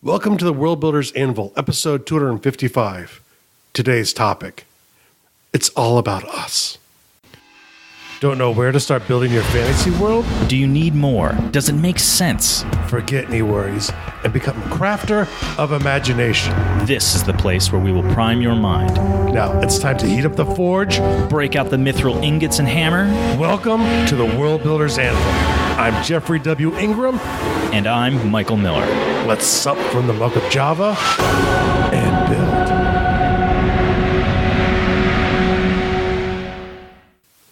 Welcome to the World Builders Anvil, episode 255. Today's topic, it's all about us. Don't know where to start building your fantasy world? Do you need more? Does it make sense? Forget any worries and become a crafter of imagination. This is the place where we will prime your mind. Now, it's time to heat up the forge. Break out the mithril ingots and hammer. Welcome to the World Builders Anvil. I'm Jeffrey W. Ingram. And I'm Michael Miller. Let's sup from the muck of Java and build.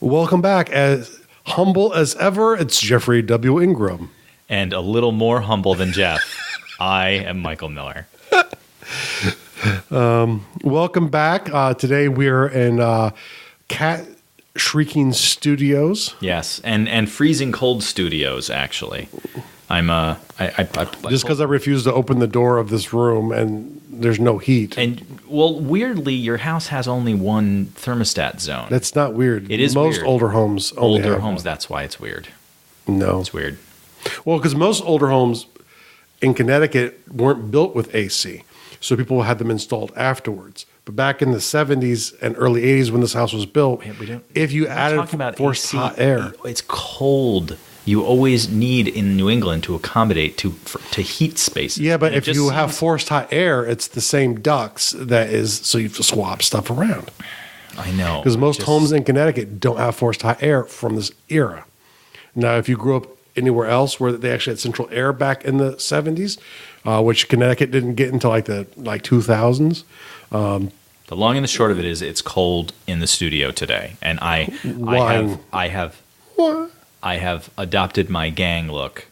Welcome back. As humble as ever, it's Jeffrey W. Ingram. And a little more humble than Jeff, I am Michael Miller. Welcome back. Today we're in Cat Shrieking Studios. Yes, and freezing cold studios, actually. Just because I refuse to open the door of this room and there's no heat. And, well, weirdly, your house has only one thermostat zone. That's not weird. It is most weird. older homes only have one. That's why it's weird. No. It's weird. Well, because most older homes in Connecticut weren't built with AC. So people had them installed afterwards. But back in the 70s and early 80s when this house was built, if you added forced hot air. It's cold. You always need in New England to accommodate to heat spaces. Yeah, but if you have forced hot air, it's the same ducts that is, so you have to swap stuff around. I know. Because most homes in Connecticut don't have forced hot air from this era. Now, if you grew up anywhere else where they actually had central air back in the 70s, which Connecticut didn't get until the 2000s. The long and the short of it is it's cold in the studio today. And I have adopted my gang look.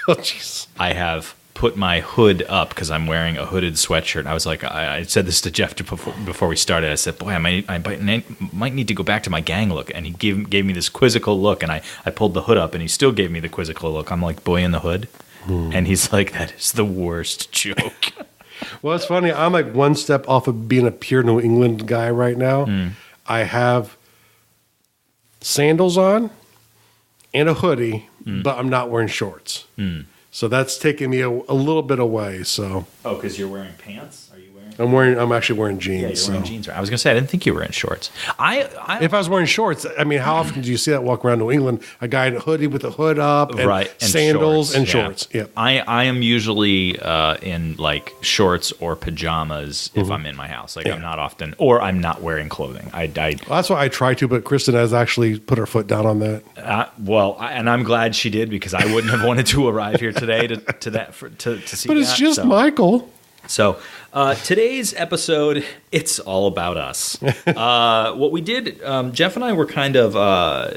Oh, jeez. I have put my hood up because I'm wearing a hooded sweatshirt. I was like, I said this to Jeff before we started. I said, boy, I might need to go back to my gang look. And he gave me this quizzical look, and I pulled the hood up, and he still gave me the quizzical look. I'm like, boy in the hood. And he's like, that is the worst joke. Well, it's funny. I'm like one step off of being a pure New England guy right now. I have sandals on and a hoodie, but I'm not wearing shorts. So that's taking me a little bit away. So. Oh, because you're wearing pants? Are you wearing? I'm actually wearing jeans. Yeah, you're wearing jeans. I was gonna say I didn't think you were in shorts. If I was wearing shorts, I mean, how often do you see that walk around New England? A guy in a hoodie with a hood up, and sandals and shorts. Yeah. I am usually in like shorts or pajamas if I'm in my house. Like I'm not often, or I'm not wearing clothing. Well, that's what I try to, but Kristen has actually put her foot down on that. And I'm glad she did because I wouldn't have wanted to arrive here today to see that. But it's just Michael. So today's episode, it's all about us. What we did, Jeff and I were kind of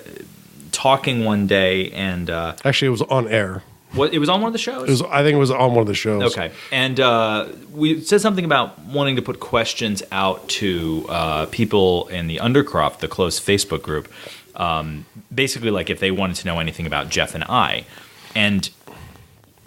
talking one day, and actually, it was on air. It was on one of the shows? I think it was on one of the shows. Okay. And we said something about wanting to put questions out to people in the Undercroft, the closed Facebook group, basically like if they wanted to know anything about Jeff and I. And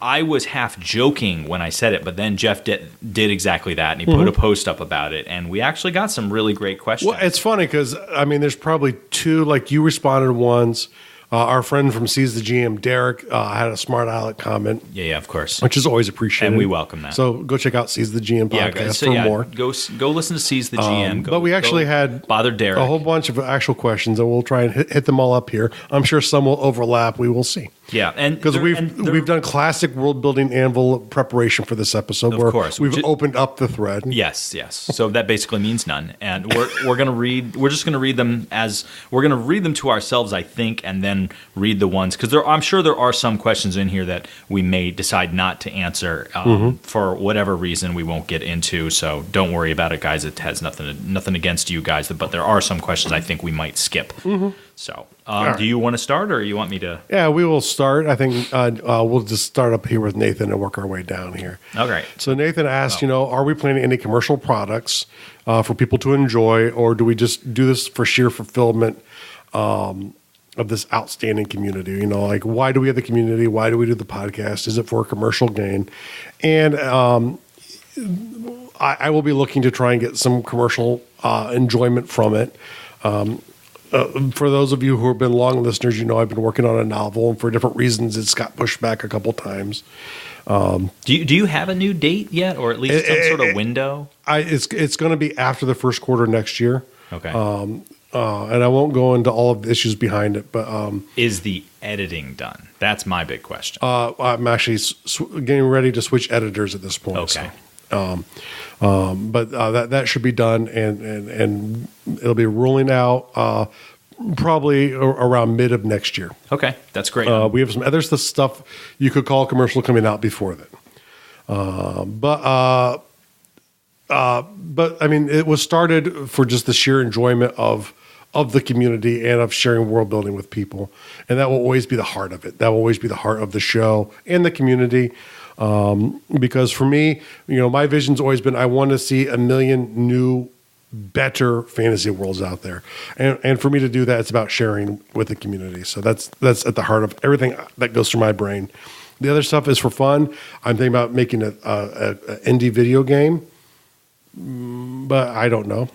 I was half joking when I said it, but then Jeff did exactly that, and he put a post up about it, and we actually got some really great questions. Well, it's funny because, I mean, there's probably two, like you responded once. Our friend from Seize the GM, Derek, had a smart aleck comment. Yeah, of course. Which is always appreciated. And we welcome that. So go check out Seize the GM podcast for more. Go listen to Seize the GM. But we actually had bother Derek. A whole bunch of actual questions, and we'll try and hit them all up here. I'm sure some will overlap. We will see. Yeah, and because we've done classic world building anvil preparation for this episode. Of course, we've opened up the thread. Yes. So that basically means none, and we're gonna read. We're just gonna read them we're gonna read them to ourselves, I think, and then read the ones because I'm sure there are some questions in here that we may decide not to answer for whatever reason we won't get into. So don't worry about it, guys. It has nothing against you guys, but there are some questions I think we might skip. So, do you want to start, or you want me to? Yeah, we will start. I think we'll just start up here with Nathan and work our way down here. Okay. So Nathan asked, are we planning any commercial products for people to enjoy, or do we just do this for sheer fulfillment of this outstanding community? Like, why do we have the community? Why do we do the podcast? Is it for a commercial gain? And I will be looking to try and get some commercial enjoyment from it. For those of you who have been long listeners, I've been working on a novel, and for different reasons, it's got pushed back a couple times. Do you have a new date yet, or at least some sort of window? It's going to be after the first quarter next year. Okay. And I won't go into all of the issues behind it, but is the editing done? That's my big question. I'm actually getting ready to switch editors at this point. Okay. So, but that should be done, and it'll be rolling out probably around mid of next year. Okay, that's great. We have some other stuff you could call commercial coming out before that. But I mean, it was started for just the sheer enjoyment of the community and of sharing world building with people, and that will always be the heart of it. That will always be the heart of the show and the community. Because for me, my vision's always been I want to see 1 million new, better fantasy worlds out there, and for me to do that, it's about sharing with the community. So that's at the heart of everything that goes through my brain. The other stuff is for fun. I'm thinking about making a indie video game, but I don't know.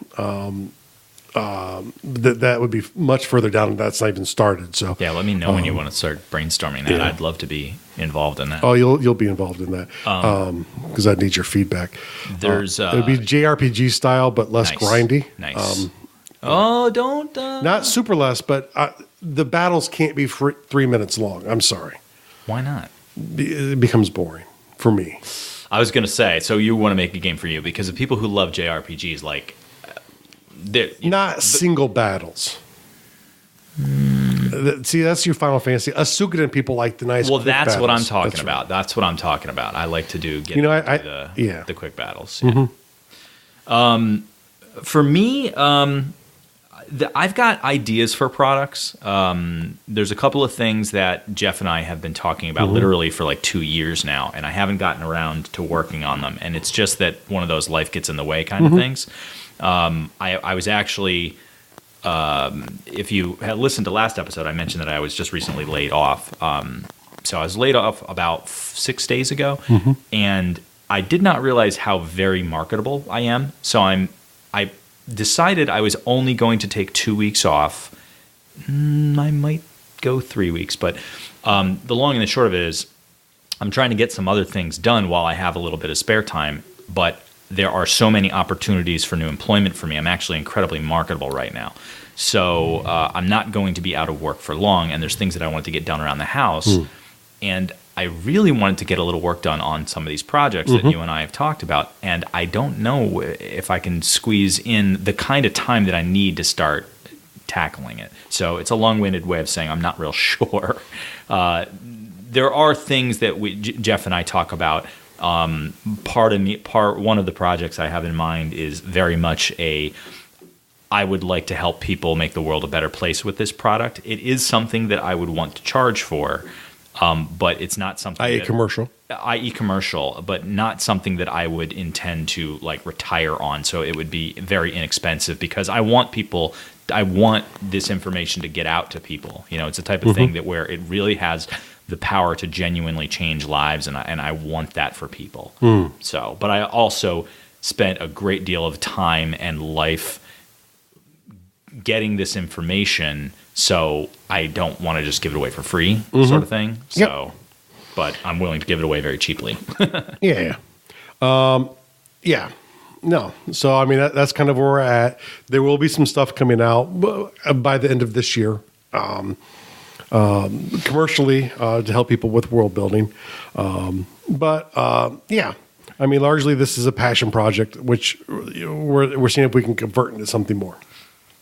That would be much further down. That's not even started. So yeah, let me know when you want to start brainstorming that. Yeah. I'd love to be involved in that. Oh, you'll be involved in that because I need your feedback. There's it would be JRPG style, but less grindy. Nice. Don't not super less, but the battles can't be 3 minutes long. I'm sorry. Why not? It becomes boring for me. I was going to say, so you want to make a game for you because the people who love JRPGs like. Not single battles. See, that's your Final Fantasy. Us Suikoden people like the nice. Well, that's battles. What I'm talking that's about. Right. That's what I'm talking about. I like to do the quick battles. Yeah. Mm-hmm. For me, I've got ideas for products. There's a couple of things that Jeff and I have been talking about literally for like 2 years now, and I haven't gotten around to working on them. And it's just that one of those life gets in the way kind of things. I was actually, if you had listened to last episode, I mentioned that I was just recently laid off. So I was laid off about 6 days ago, and I did not realize how very marketable I am. So I decided I was only going to take 2 weeks off. I might go 3 weeks, but the long and the short of it is I'm trying to get some other things done while I have a little bit of spare time, but there are so many opportunities for new employment for me. I'm actually incredibly marketable right now. So I'm not going to be out of work for long, and there's things that I wanted to get done around the house. And I really wanted to get a little work done on some of these projects that you and I have talked about, and I don't know if I can squeeze in the kind of time that I need to start tackling it. So it's a long-winded way of saying I'm not real sure. There are things that Jeff and I talk about. One of the projects I have in mind is very much I would like to help people make the world a better place with this product. It is something that I would want to charge for, but it's not something i.e. commercial, but not something that I would intend to like retire on. So it would be very inexpensive because I want this information to get out to people. It's the type of thing that where it really has the power to genuinely change lives, and I want that for people. So, but I also spent a great deal of time and life getting this information, so I don't want to just give it away for free, sort of thing. So, but I'm willing to give it away very cheaply. Yeah. No. So, I mean, that's kind of where we're at. There will be some stuff coming out by the end of this year. Commercially to help people with world building. But I mean, largely this is a passion project, which we're seeing if we can convert into something more.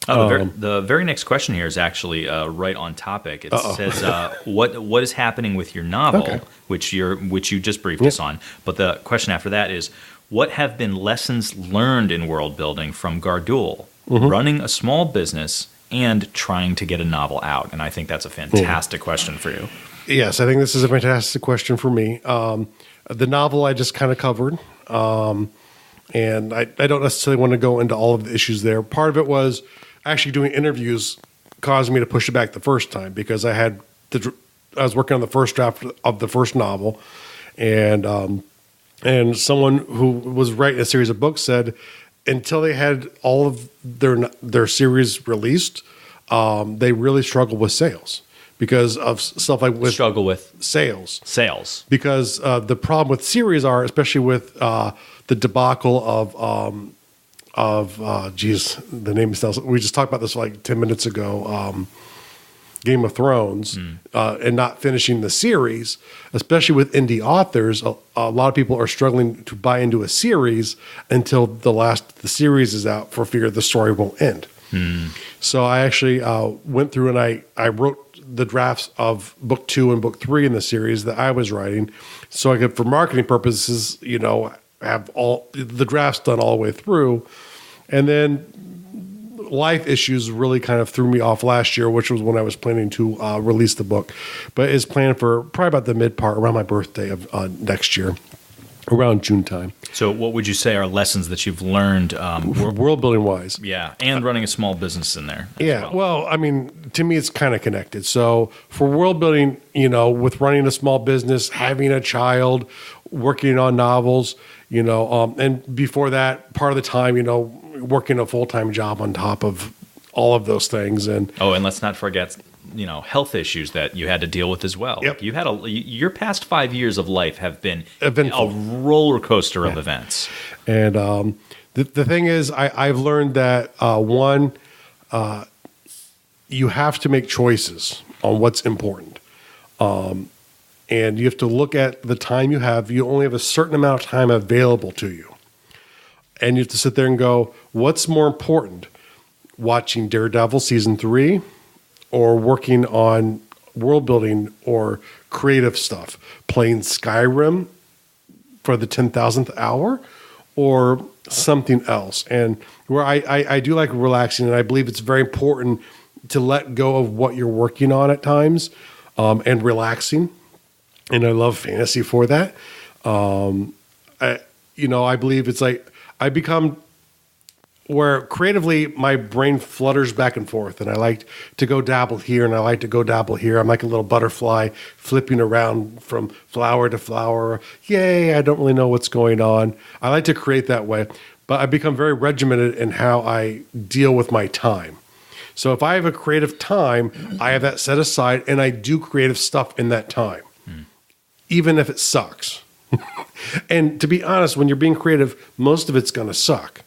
The very next question here is actually right on topic. It says, "What is happening with your novel?" Which you just briefed us on. But the question after that is, "What have been lessons learned in world building from Gardul, running a small business, and trying to get a novel out?" And I think that's a fantastic question for you. Yes, I think this is a fantastic question for me. The novel I just kind of covered, and I don't necessarily want to go into all of the issues there. Part of it was actually doing interviews caused me to push it back the first time because I was working on the first draft of the first novel, and someone who was writing a series of books said until they had all of their series released, they really struggle with sales because of stuff like with Struggle with sales. because The problem with series are, especially with the debacle the name is, we just talked about this like 10 minutes ago, Game of Thrones, and not finishing the series, especially with indie authors. A lot of people are struggling to buy into a series until the series is out for fear the story won't end. So I actually went through and I wrote the drafts of book 2 and book 3 in the series that I was writing, so I could, for marketing purposes, have all the drafts done all the way through. And then life issues really kind of threw me off last year, which was when I was planning to release the book. But it's planned for probably about the mid part, around my birthday of next year, around June time. So what would you say are lessons that you've learned world building wise? Yeah, and running a small business in there. Yeah, well, I mean, to me, it's kind of connected. So for world building, with running a small business, having a child, working on novels, and before that, part of the time, working a full-time job on top of all of those things. And let's not forget, health issues that you had to deal with as well. Yep. Like you had your past 5 years of life have been eventful. A roller coaster of events. And the thing is, I've learned that one, you have to make choices on what's important. And you have to look at the time you have. You only have a certain amount of time available to you. And you have to sit there and go, what's more important? Watching Daredevil season 3 or working on world building or creative stuff? Playing Skyrim for the 10,000th hour or something else? And where I do like relaxing, and I believe it's very important to let go of what you're working on at times and relaxing. And I love fantasy for that. I believe it's like I become where creatively my brain flutters back and forth, and I like to go dabble here and I like to go dabble here. I'm like a little butterfly flipping around from flower to flower. Yay, I don't really know what's going on. I like to create that way, but I become very regimented in how I deal with my time. So if I have a creative time, I have that set aside and I do creative stuff in that time, even if it sucks. And to be honest, when you're being creative, most of it's going to suck.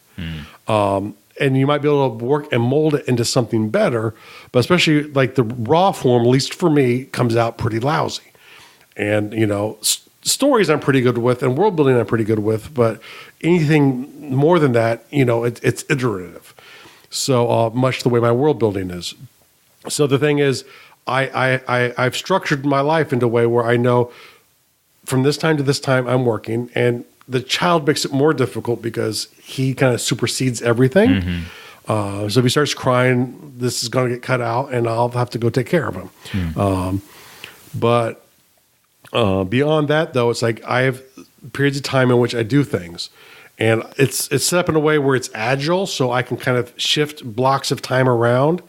And you might be able to work and mold it into something better, but especially like the raw form, at least for me, comes out pretty lousy. And, stories I'm pretty good with and world building I'm pretty good with, but anything more than that, it's iterative. So much the way my world building is. So the thing is, I've structured my life into a way where I know from this time to this time I'm working, and the child makes it more difficult because he kind of supersedes everything. So if he starts crying, this is going to get cut out and I'll have to go take care of him. But beyond that, though, it's like I have periods of time in which I do things, and it's set up in a way where it's agile, so I can kind of shift blocks of time around,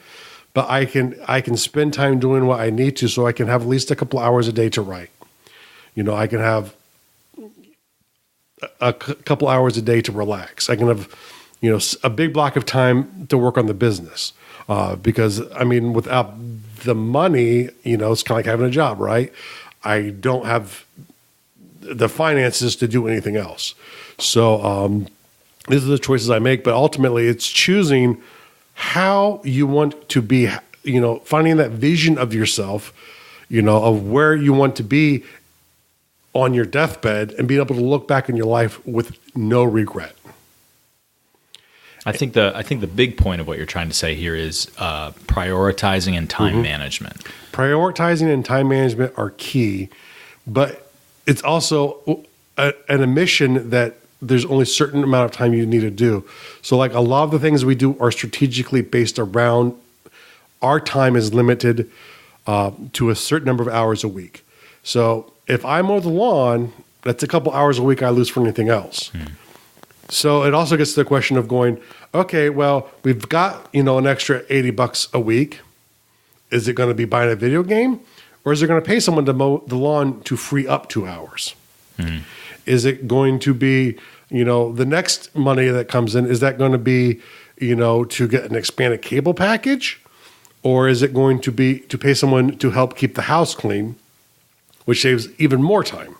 but I can spend time doing what I need to, so I can have at least a couple hours a day to write. I can have a couple hours a day to relax. I can have, a big block of time to work on the business. Because, I mean, without the money, it's kind of like having a job, right? I don't have the finances to do anything else. So these are the choices I make. But ultimately, it's choosing how you want to be, finding that vision of yourself, of where you want to be on your deathbed and being able to look back in your life with no regret. I think the big point of what you're trying to say here is prioritizing and time management. Prioritizing and time management are key, but it's also an admission that there's only a certain amount of time you need to do. So like a lot of the things we do are strategically based around our time is limited to a certain number of hours a week. So if I mow the lawn, that's a couple hours a week I lose for anything else. So it also gets to the question of going, okay, well, we've got, an extra $80 a week. Is it going to be buying a video game, or is it going to pay someone to mow the lawn to free up 2 hours? Is it going to be, the next money that comes in, is that going to be, to get an expanded cable package? Or is it going to be to pay someone to help keep the house clean, which saves even more time?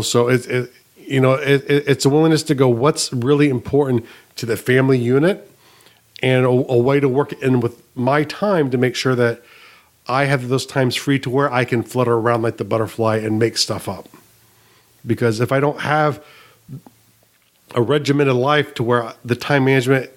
So it's a willingness to go, what's really important to the family unit, and a way to work in with my time to make sure that I have those times free to where I can flutter around like the butterfly and make stuff up. Because if I don't have a regimented life to where the time management,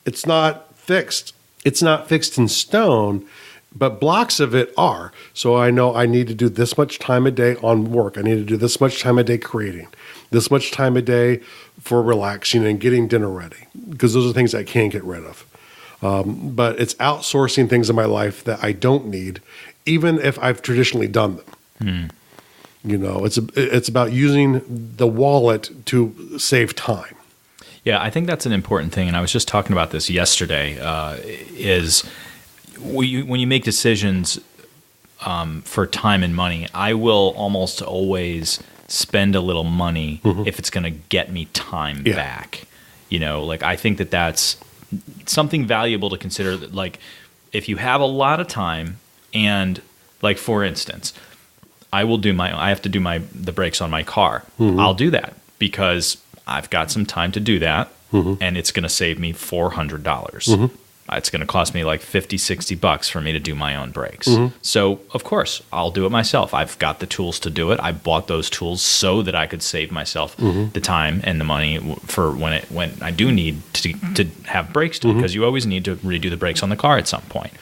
it's not fixed. It's not fixed in stone, but blocks of it are. So I know I need to do this much time a day on work. I need to do this much time a day creating, this much time a day for relaxing and getting dinner ready, because those are things I can't get rid of. But it's outsourcing things in my life that I don't need, even if I've traditionally done them. It's about using the wallet to save time. Yeah, I think that's an important thing, and I was just talking about this yesterday, is when you make decisions for time and money, I will almost always spend a little money if it's going to get me time back. I think that's something valuable to consider. That, like, if you have a lot of time, and like, for instance, I have to do the brakes on my car. I'll do that because I've got some time to do that, and it's going to save me $400. It's going to cost me like $50-$60 for me to do my own brakes. So, of course, I'll do it myself. I've got the tools to do it. I bought those tools so that I could save myself the time and the money for when I do need to have brakes done, because you always need to redo the brakes on the car at some point.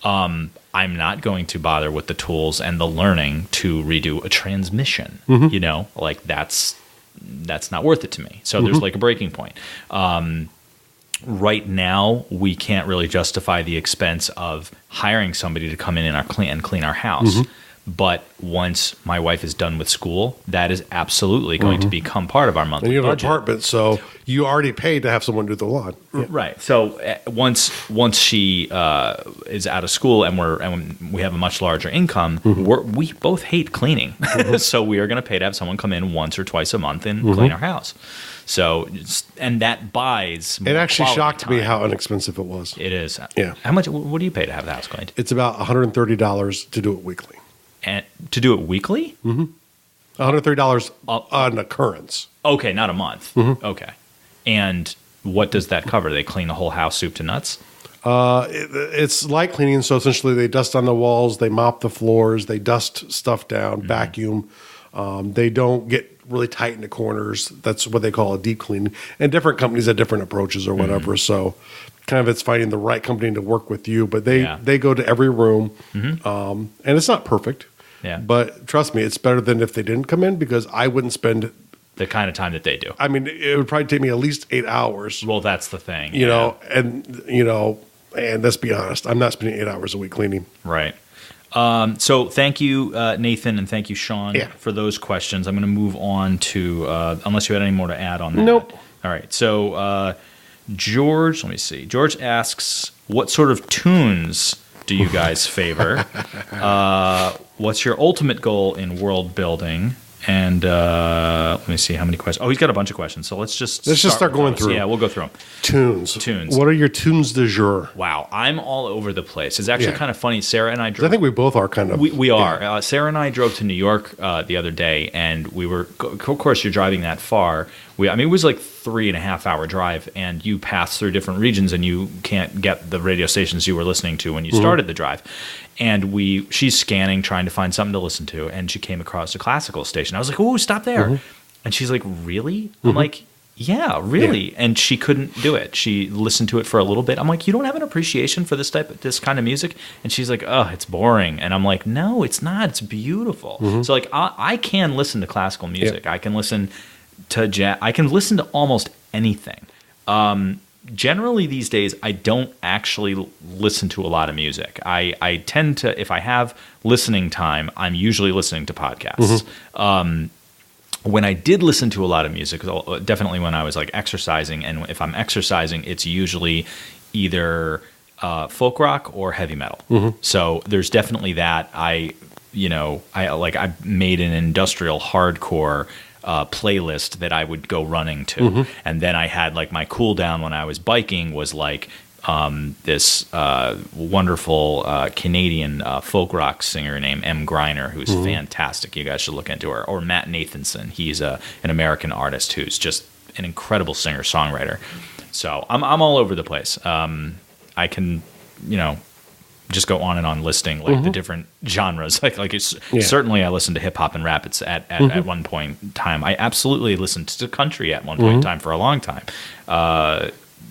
I'm not going to bother with the tools and the learning to redo a transmission. That's not worth it to me. So there's like a breaking point. Right now, we can't really justify the expense of hiring somebody to come in and clean our house. But once my wife is done with school, that is absolutely going to become part of our monthly budget. And you have an apartment, so you already paid to have someone do the lawn. Yeah. Right. So once she is out of school and we have a much larger income, we both hate cleaning. So we are going to pay to have someone come in once or twice a month and clean our house. So, and that buys more. It actually shocked time. me how inexpensive it was. It is. Yeah. How much? What do you pay to have the house cleaned? It's about $130 to do it weekly. And to do it weekly? $130 an occurrence. Okay, not a month. Okay. And what does that cover? They clean the whole house, soup to nuts? It's light cleaning, so essentially they dust on the walls, they mop the floors, they dust stuff down, vacuum. They don't get really tight in the corners. That's what they call a deep clean. And different companies have different approaches or whatever. So kind of it's finding the right company to work with you. But they go to every room, and it's not perfect. Yeah. But trust me, it's better than if they didn't come in, because I wouldn't spend the kind of time that they do. I mean, it would probably take me at least 8 hours. Well, that's the thing. And let's be honest, I'm not spending 8 hours a week cleaning. Right. So thank you, Nathan, and thank you, Sean, for those questions. I'm going to move on to, unless you had any more to add on that. Nope. All right. So George, let me see. George asks, what sort of tunes do you guys favor? What's your ultimate goal in world building? And let me see how many questions. Oh, he's got a bunch of questions. So let's just start going through. Yeah, we'll go through them. Tunes. What are your tunes du jour? Wow, I'm all over the place. It's actually kind of funny. Sarah and I drove. I think we both are kind of. We are. Sarah and I drove to New York the other day, and we were. Of course, you're driving that far. It was like 3.5 hour drive, and you pass through different regions, and you can't get the radio stations you were listening to when you started the drive. And she's scanning, trying to find something to listen to, and she came across a classical station. I was like, "Oh, stop there!" And she's like, "Really?" I'm like, "Yeah, really." And she couldn't do it. She listened to it for a little bit. I'm like, "You don't have an appreciation for this kind of music?" And she's like, "Oh, it's boring." And I'm like, "No, it's not. It's beautiful." So like, I can listen to classical music. I can listen to jazz. I can listen to almost anything. Generally these days, I don't actually listen to a lot of music. I tend to, if I have listening time, I'm usually listening to podcasts. When I did listen to a lot of music, definitely when I was like exercising, and if I'm exercising, it's usually either folk rock or heavy metal. So there's definitely that. I made an industrial hardcore playlist that I would go running to, and then I had like my cool down when I was biking was like this wonderful Canadian folk rock singer named M. Griner, who's fantastic. You guys should look into her. Or Matt Nathanson. He's an American artist who's just an incredible singer-songwriter. So I'm all over the place. I can, just go on and on listing like the different genres. Like it's certainly I listened to hip hop and rap. It's at one point in time. I absolutely listened to country at one point in time for a long time.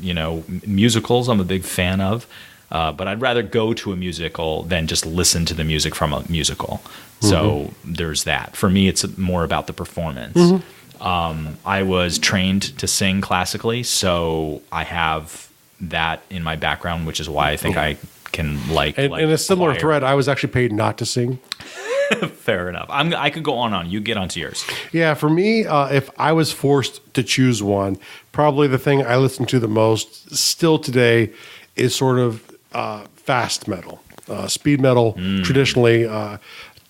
Musicals I'm a big fan of, but I'd rather go to a musical than just listen to the music from a musical. So there's that. For me, it's more about the performance. I was trained to sing classically, so I have that in my background, which is why I think I can like. And in a similar choir. thread, I was actually paid not to sing. Fair enough. I could go on. You get onto yours. Yeah, for me, if I was forced to choose one, probably the thing I listen to the most still today is sort of fast metal, speed metal. Traditionally,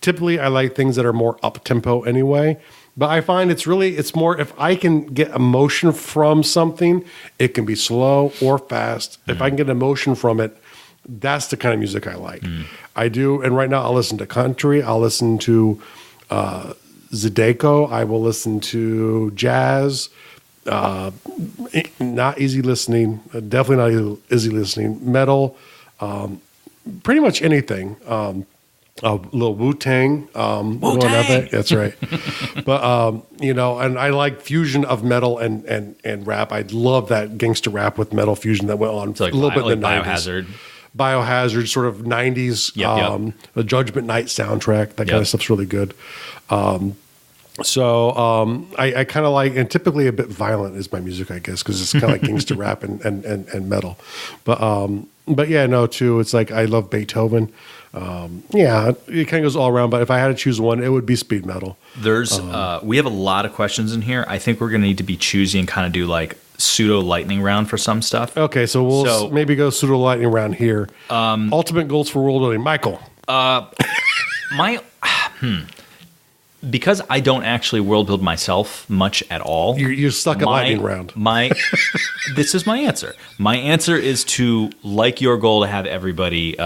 typically I like things that are more up tempo anyway. But I find it's more if I can get emotion from something, it can be slow or fast. If I can get emotion from it, that's the kind of music I like. I do, and right now I'll listen to country. I'll listen to Zydeco. I will listen to jazz. Not easy listening. Definitely not easy listening. Metal. Pretty much anything. A little Wu-Tang. Wu-Tang! That's right. But, and I like fusion of metal and rap. I love that gangster rap with metal fusion that went on like a little bit in the 90s. Biohazard. Biohazard, sort of 90s, the Judgment Night soundtrack, that kind of stuff's really good. I kind of like, and typically a bit violent is my music, I guess, because it's kind of like gangster rap and metal. But yeah, no, too, it's like I love Beethoven. It kind of goes all around, but if I had to choose one, it would be speed metal. There's we have a lot of questions in here. I think we're going to need to be choosy and kind of do like pseudo lightning round for some stuff. Okay, so we'll maybe go pseudo lightning round here. Ultimate goals for world building, Michael. Because I don't actually world build myself much at all. You're stuck at lightning round. This is my answer. My answer is to, like your goal, to have everybody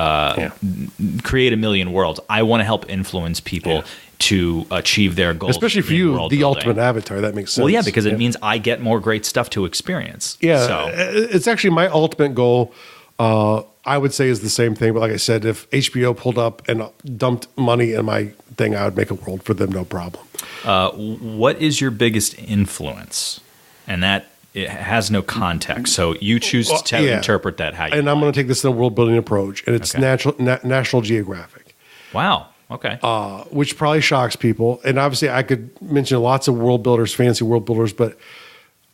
create a million worlds. I want to help influence people to achieve their goals. Especially for you, the ultimate avatar. That makes sense. Well, yeah, because it means I get more great stuff to experience. Yeah, so. It's actually my ultimate goal. I would say is the same thing, but like I said, if HBO pulled up and dumped money in my thing, I would make a world for them, no problem. What is your biggest influence? And that it has no context, so you choose to interpret that how you. And I'm going to take this in a world building approach, and it's National Geographic. Wow. Okay. Which probably shocks people, and obviously I could mention lots of world builders, fancy world builders, but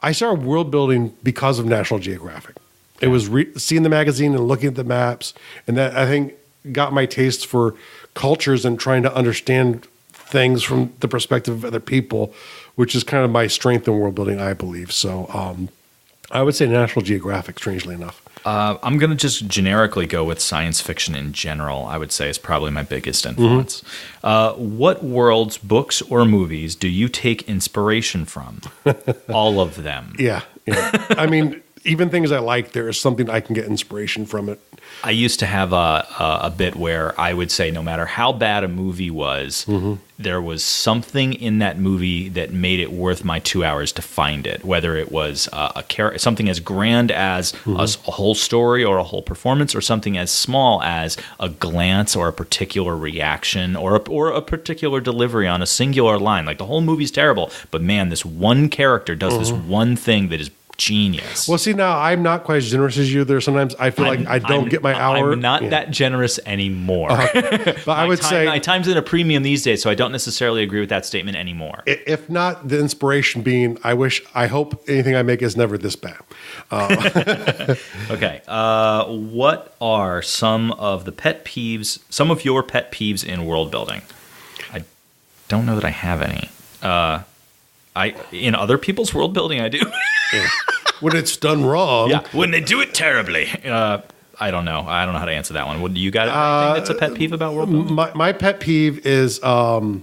I started world building because of National Geographic. It was seeing the magazine and looking at the maps, and that I think got my taste for cultures and trying to understand things from the perspective of other people, which is kind of my strength in world building, I believe. So I would say National Geographic, strangely enough. I'm going to just generically go with science fiction in general, I would say is probably my biggest influence. What worlds, books, or movies do you take inspiration from? All of them. Yeah. I mean, even things I like, there is something I can get inspiration from it. I used to have a bit where I would say no matter how bad a movie was, there was something in that movie that made it worth my 2 hours to find it, whether it was something as grand as a whole story or a whole performance, or something as small as a glance or a particular reaction or a particular delivery on a singular line. Like the whole movie's terrible, but man, this one character does this one thing that is genius. Well, see, now I'm not quite as generous as you. There sometimes I feel like I don't get my hour. I'm not that generous anymore. But I would say my time's in a premium these days, so I don't necessarily agree with that statement anymore. If not the inspiration being, I hope anything I make is never this bad. Okay. What are some of your pet peeves in world building? I don't know that I have any. In other people's world building, I do. When it's done wrong. Yeah, when they do it terribly. I don't know. I don't know how to answer that one. Do you got anything that's a pet peeve about world building? My pet peeve is my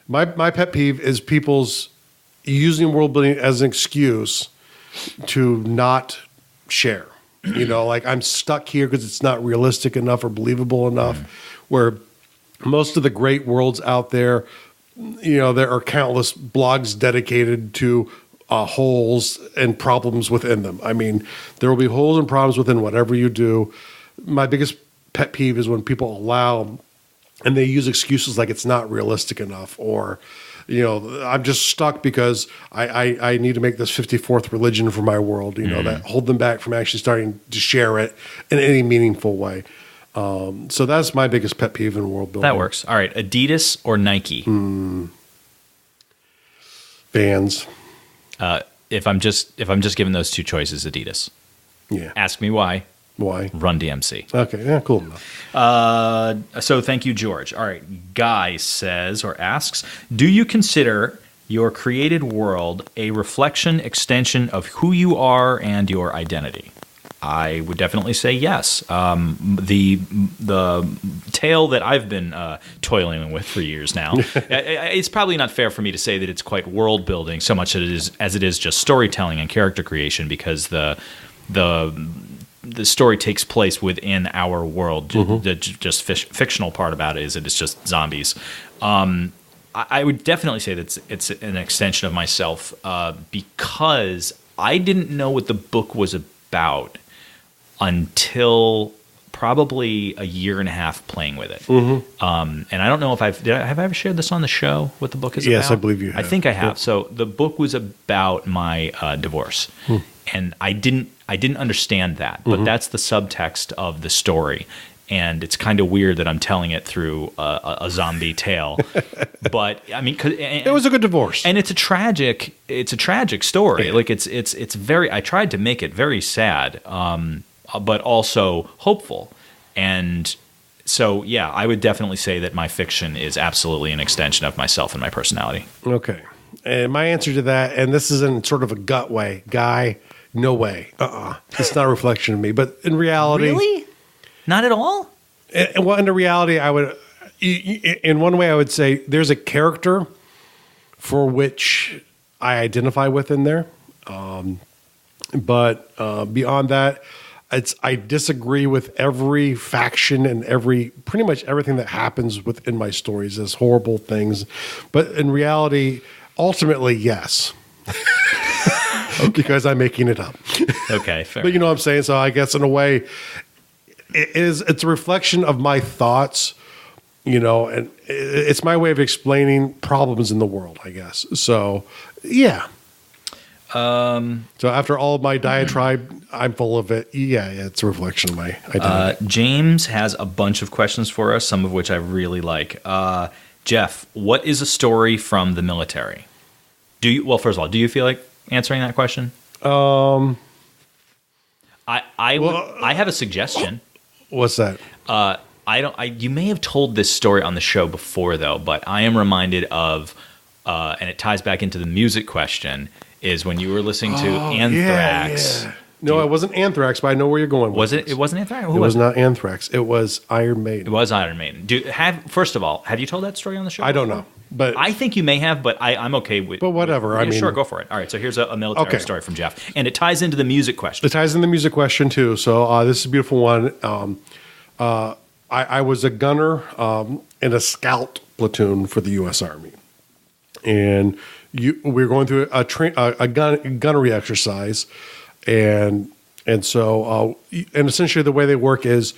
pet peeve is people's using world building as an excuse to not share. You know, like I'm stuck here because it's not realistic enough or believable enough. Where most of the great worlds out there, you know, there are countless blogs dedicated to holes and problems within them. I mean, there will be holes and problems within whatever you do. My biggest pet peeve is when people allow and they use excuses like it's not realistic enough, or, you know, I'm just stuck because I need to make this 54th religion for my world, you know, that hold them back from actually starting to share it in any meaningful way. So that's my biggest pet peeve in world building. That works. All right. Adidas or Nike? Bands. If I'm just given those two choices, Adidas. Yeah. Ask me why. Why? Run DMC. Okay. Yeah, cool enough. So thank you, George. All right. Guy says or asks, do you consider your created world a reflection, extension of who you are and your identity? I would definitely say yes. The tale that I've been toiling with for years now, it's probably not fair for me to say that it's quite world building so much as it is just storytelling and character creation, because the story takes place within our world. The just fictional part about it is that it's just zombies. I would definitely say that it's an extension of myself, because I didn't know what the book was about until probably a year and a half playing with it. And I don't know if have I ever shared this on the show, what the book is about? Yes, I believe you have. I think I have. So the book was about my divorce. And I didn't understand that, but that's the subtext of the story. And it's kind of weird that I'm telling it through a zombie tale, but I mean, it was a good divorce, and it's a tragic story. Like it's very. I tried to make it very sad, but also hopeful. And so, yeah, I would definitely say that my fiction is absolutely an extension of myself and my personality. Okay, and my answer to that, and this is in sort of a gut way, Guy, no way, it's not a reflection of me. But in reality, Really? Not at all? Well, in the reality, I would, in one way, I would say there's a character for which I identify with in there. But beyond that, I disagree with every faction and pretty much everything that happens within my stories as horrible things. But in reality, ultimately, yes. Because I'm making it up. Okay, fair. But you know what I'm saying? So I guess in a way, it's a reflection of my thoughts, you know, and it's my way of explaining problems in the world, I guess. So, yeah. So after all of my diatribe, I'm full of it. Yeah, it's a reflection of my identity. James has a bunch of questions for us, some of which I really like. Jeff, what is a story from the military? First of all, do you feel like answering that question? I have a suggestion. What's that? You may have told this story on the show before, though, but I am reminded of, and it ties back into the music question, is when you were listening to Anthrax. Yeah. No, it wasn't Anthrax, but I know where you're going with it? this. It wasn't Anthrax? It was not Anthrax. It was Iron Maiden. It was Iron Maiden. First of all, have you told that story on the show? I don't know. But I think you may have, but I'm okay with. But whatever. I mean, sure, go for it. All right, so here's a military story from Jeff, and it ties into the music question. It ties into the music question too. So this is a beautiful one. I was a gunner in a scout platoon for the U.S. Army, and we were going through a gunnery exercise, and so essentially the way they work is.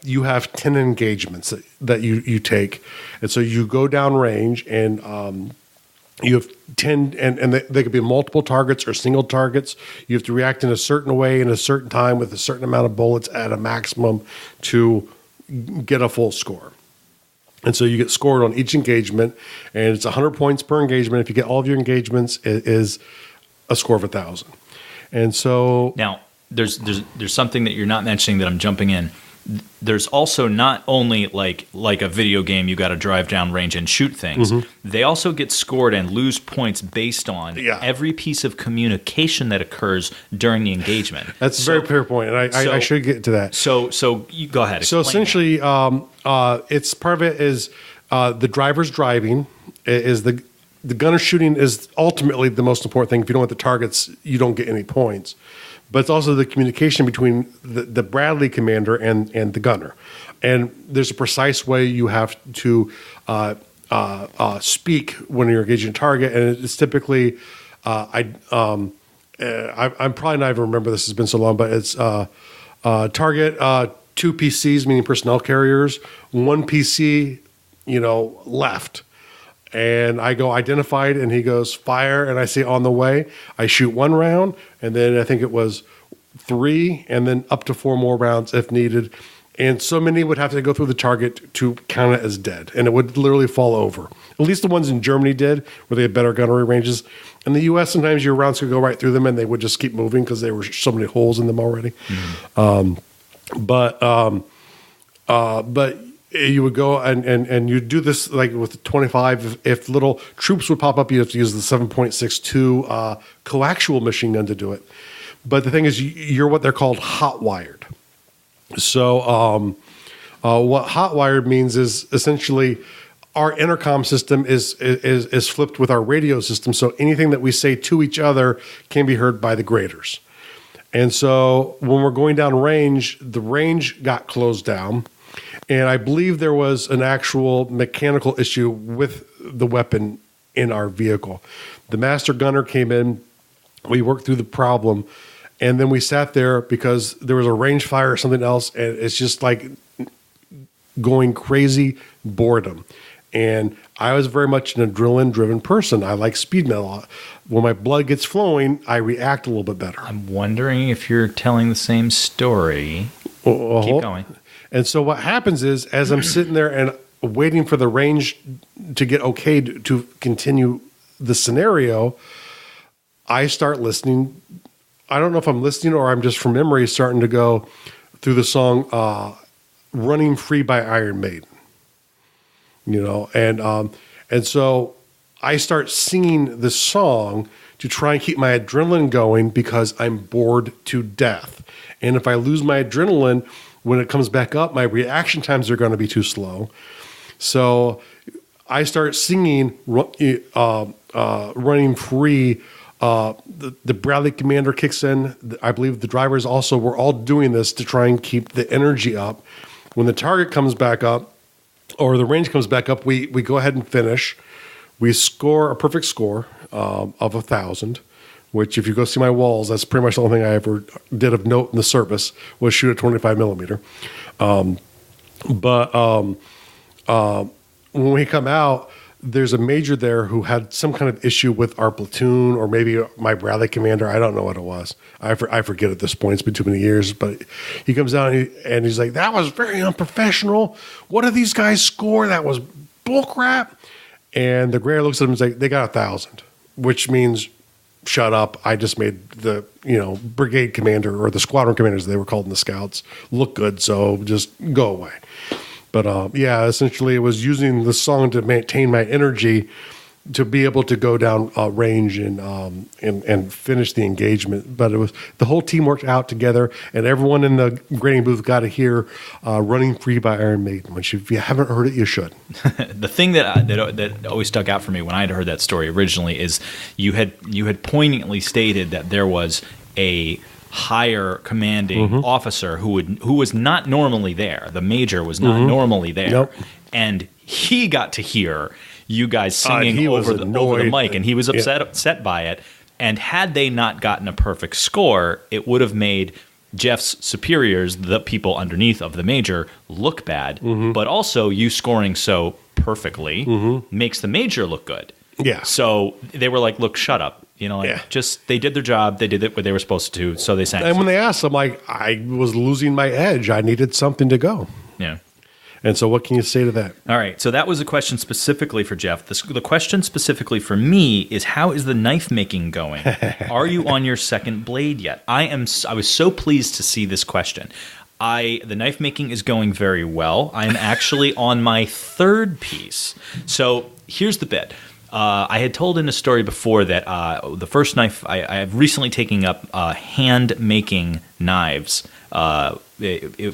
You have 10 engagements that you take. And so you go down range and you have 10, and they could be multiple targets or single targets. You have to react in a certain way in a certain time with a certain amount of bullets at a maximum to get a full score. And so you get scored on each engagement, and it's 100 points per engagement. If you get all of your engagements, it is a score of 1,000. And so now there's something that you're not mentioning that I'm jumping in. There's also not only like a video game, you got to drive down range and shoot things. They also get scored and lose points based on every piece of communication that occurs during the engagement. That's a very fair point, and I should get to that. So you go ahead. So essentially, it's part of it is the driver's driving is the the gunner shooting is ultimately the most important thing. If you don't hit the targets, you don't get any points. But it's also the communication between the Bradley commander and the gunner. And there's a precise way you have to speak when you're engaging a target, and it's typically I'm probably not even remember this has been so long, but it's target 2 PCs, meaning personnel carriers, 1 PC, left. And I go identified, and he goes fire, and I say on the way. I shoot 1 round, and then I think it was 3, and then up to 4 more rounds if needed. And so many would have to go through the target to count it as dead, and it would literally fall over. At least the ones in Germany did, where they had better gunnery ranges. In the U.S., sometimes your rounds could go right through them, and they would just keep moving because there were so many holes in them already. Mm-hmm. But you would go and you do this like with 25. If little troops would pop up, you have to use the 7.62 coaxial machine gun to do it. But the thing is, you're what they're called hot wired. So what hot wired means is essentially our intercom system is flipped with our radio system. So anything that we say to each other can be heard by the graders. And so when we're going down range, the range got closed down. And I believe there was an actual mechanical issue with the weapon in our vehicle. The master gunner came in. We worked through the problem. And then we sat there because there was a range fire or something else. And it's just like going crazy boredom. And I was very much an adrenaline-driven person. I like speed metal. When my blood gets flowing, I react a little bit better. I'm wondering if you're telling the same story. Keep going. And so what happens is, as I'm sitting there and waiting for the range to get okay to continue the scenario, I start listening. I don't know if I'm listening or I'm just from memory starting to go through the song Running Free by Iron Maiden. And so I start singing this song to try and keep my adrenaline going because I'm bored to death. And if I lose my adrenaline, when it comes back up, my reaction times are going to be too slow. So I start singing Running Free. The Bradley commander kicks in. I believe the drivers also were all doing this to try and keep the energy up. When the target comes back up, or the range comes back up, we go ahead and finish. We score a perfect score of 1,000, which if you go see my walls, that's pretty much the only thing I ever did of note in the service was shoot a 25 millimeter. But when we come out, there's a major there who had some kind of issue with our platoon or maybe my Bradley commander. I don't know what it was. I forget at this point. It's been too many years. But he comes down and he's like, that was very unprofessional. What did these guys score? That was bullcrap. And the grader looks at him and is like, they got 1,000, which means shut up. I just made the brigade commander or the squadron commanders, they were called in the scouts, look good. So just go away. But essentially it was using the song to maintain my energy to be able to go down range and finish the engagement. But it was the whole team worked out together, and everyone in the grading booth got to hear "Running Free" by Iron Maiden. Which, if you haven't heard it, you should. The thing that always stuck out for me when I had heard that story originally is you had poignantly stated that there was a higher commanding officer who was not normally there. The major was not normally there, Nope. and he got to hear you guys singing over the mic, and he was upset by it. And had they not gotten a perfect score, it would have made Jeff's superiors, the people underneath of the major, look bad. But also, you scoring so perfectly makes the major look good. Yeah. So they were like, "Look, shut up." Just they did their job. They did what they were supposed to. So they sang. And when they asked, I'm like, I was losing my edge. I needed something to go. Yeah. And so what can you say to that? All right. So that was a question specifically for Jeff. The question specifically for me is, how is the knife making going? Are you on your second blade yet? I was so pleased to see this question. The knife making is going very well. I'm actually on my third piece. So here's the bit. I had told in a story before that the first knife I have recently taken up hand making knives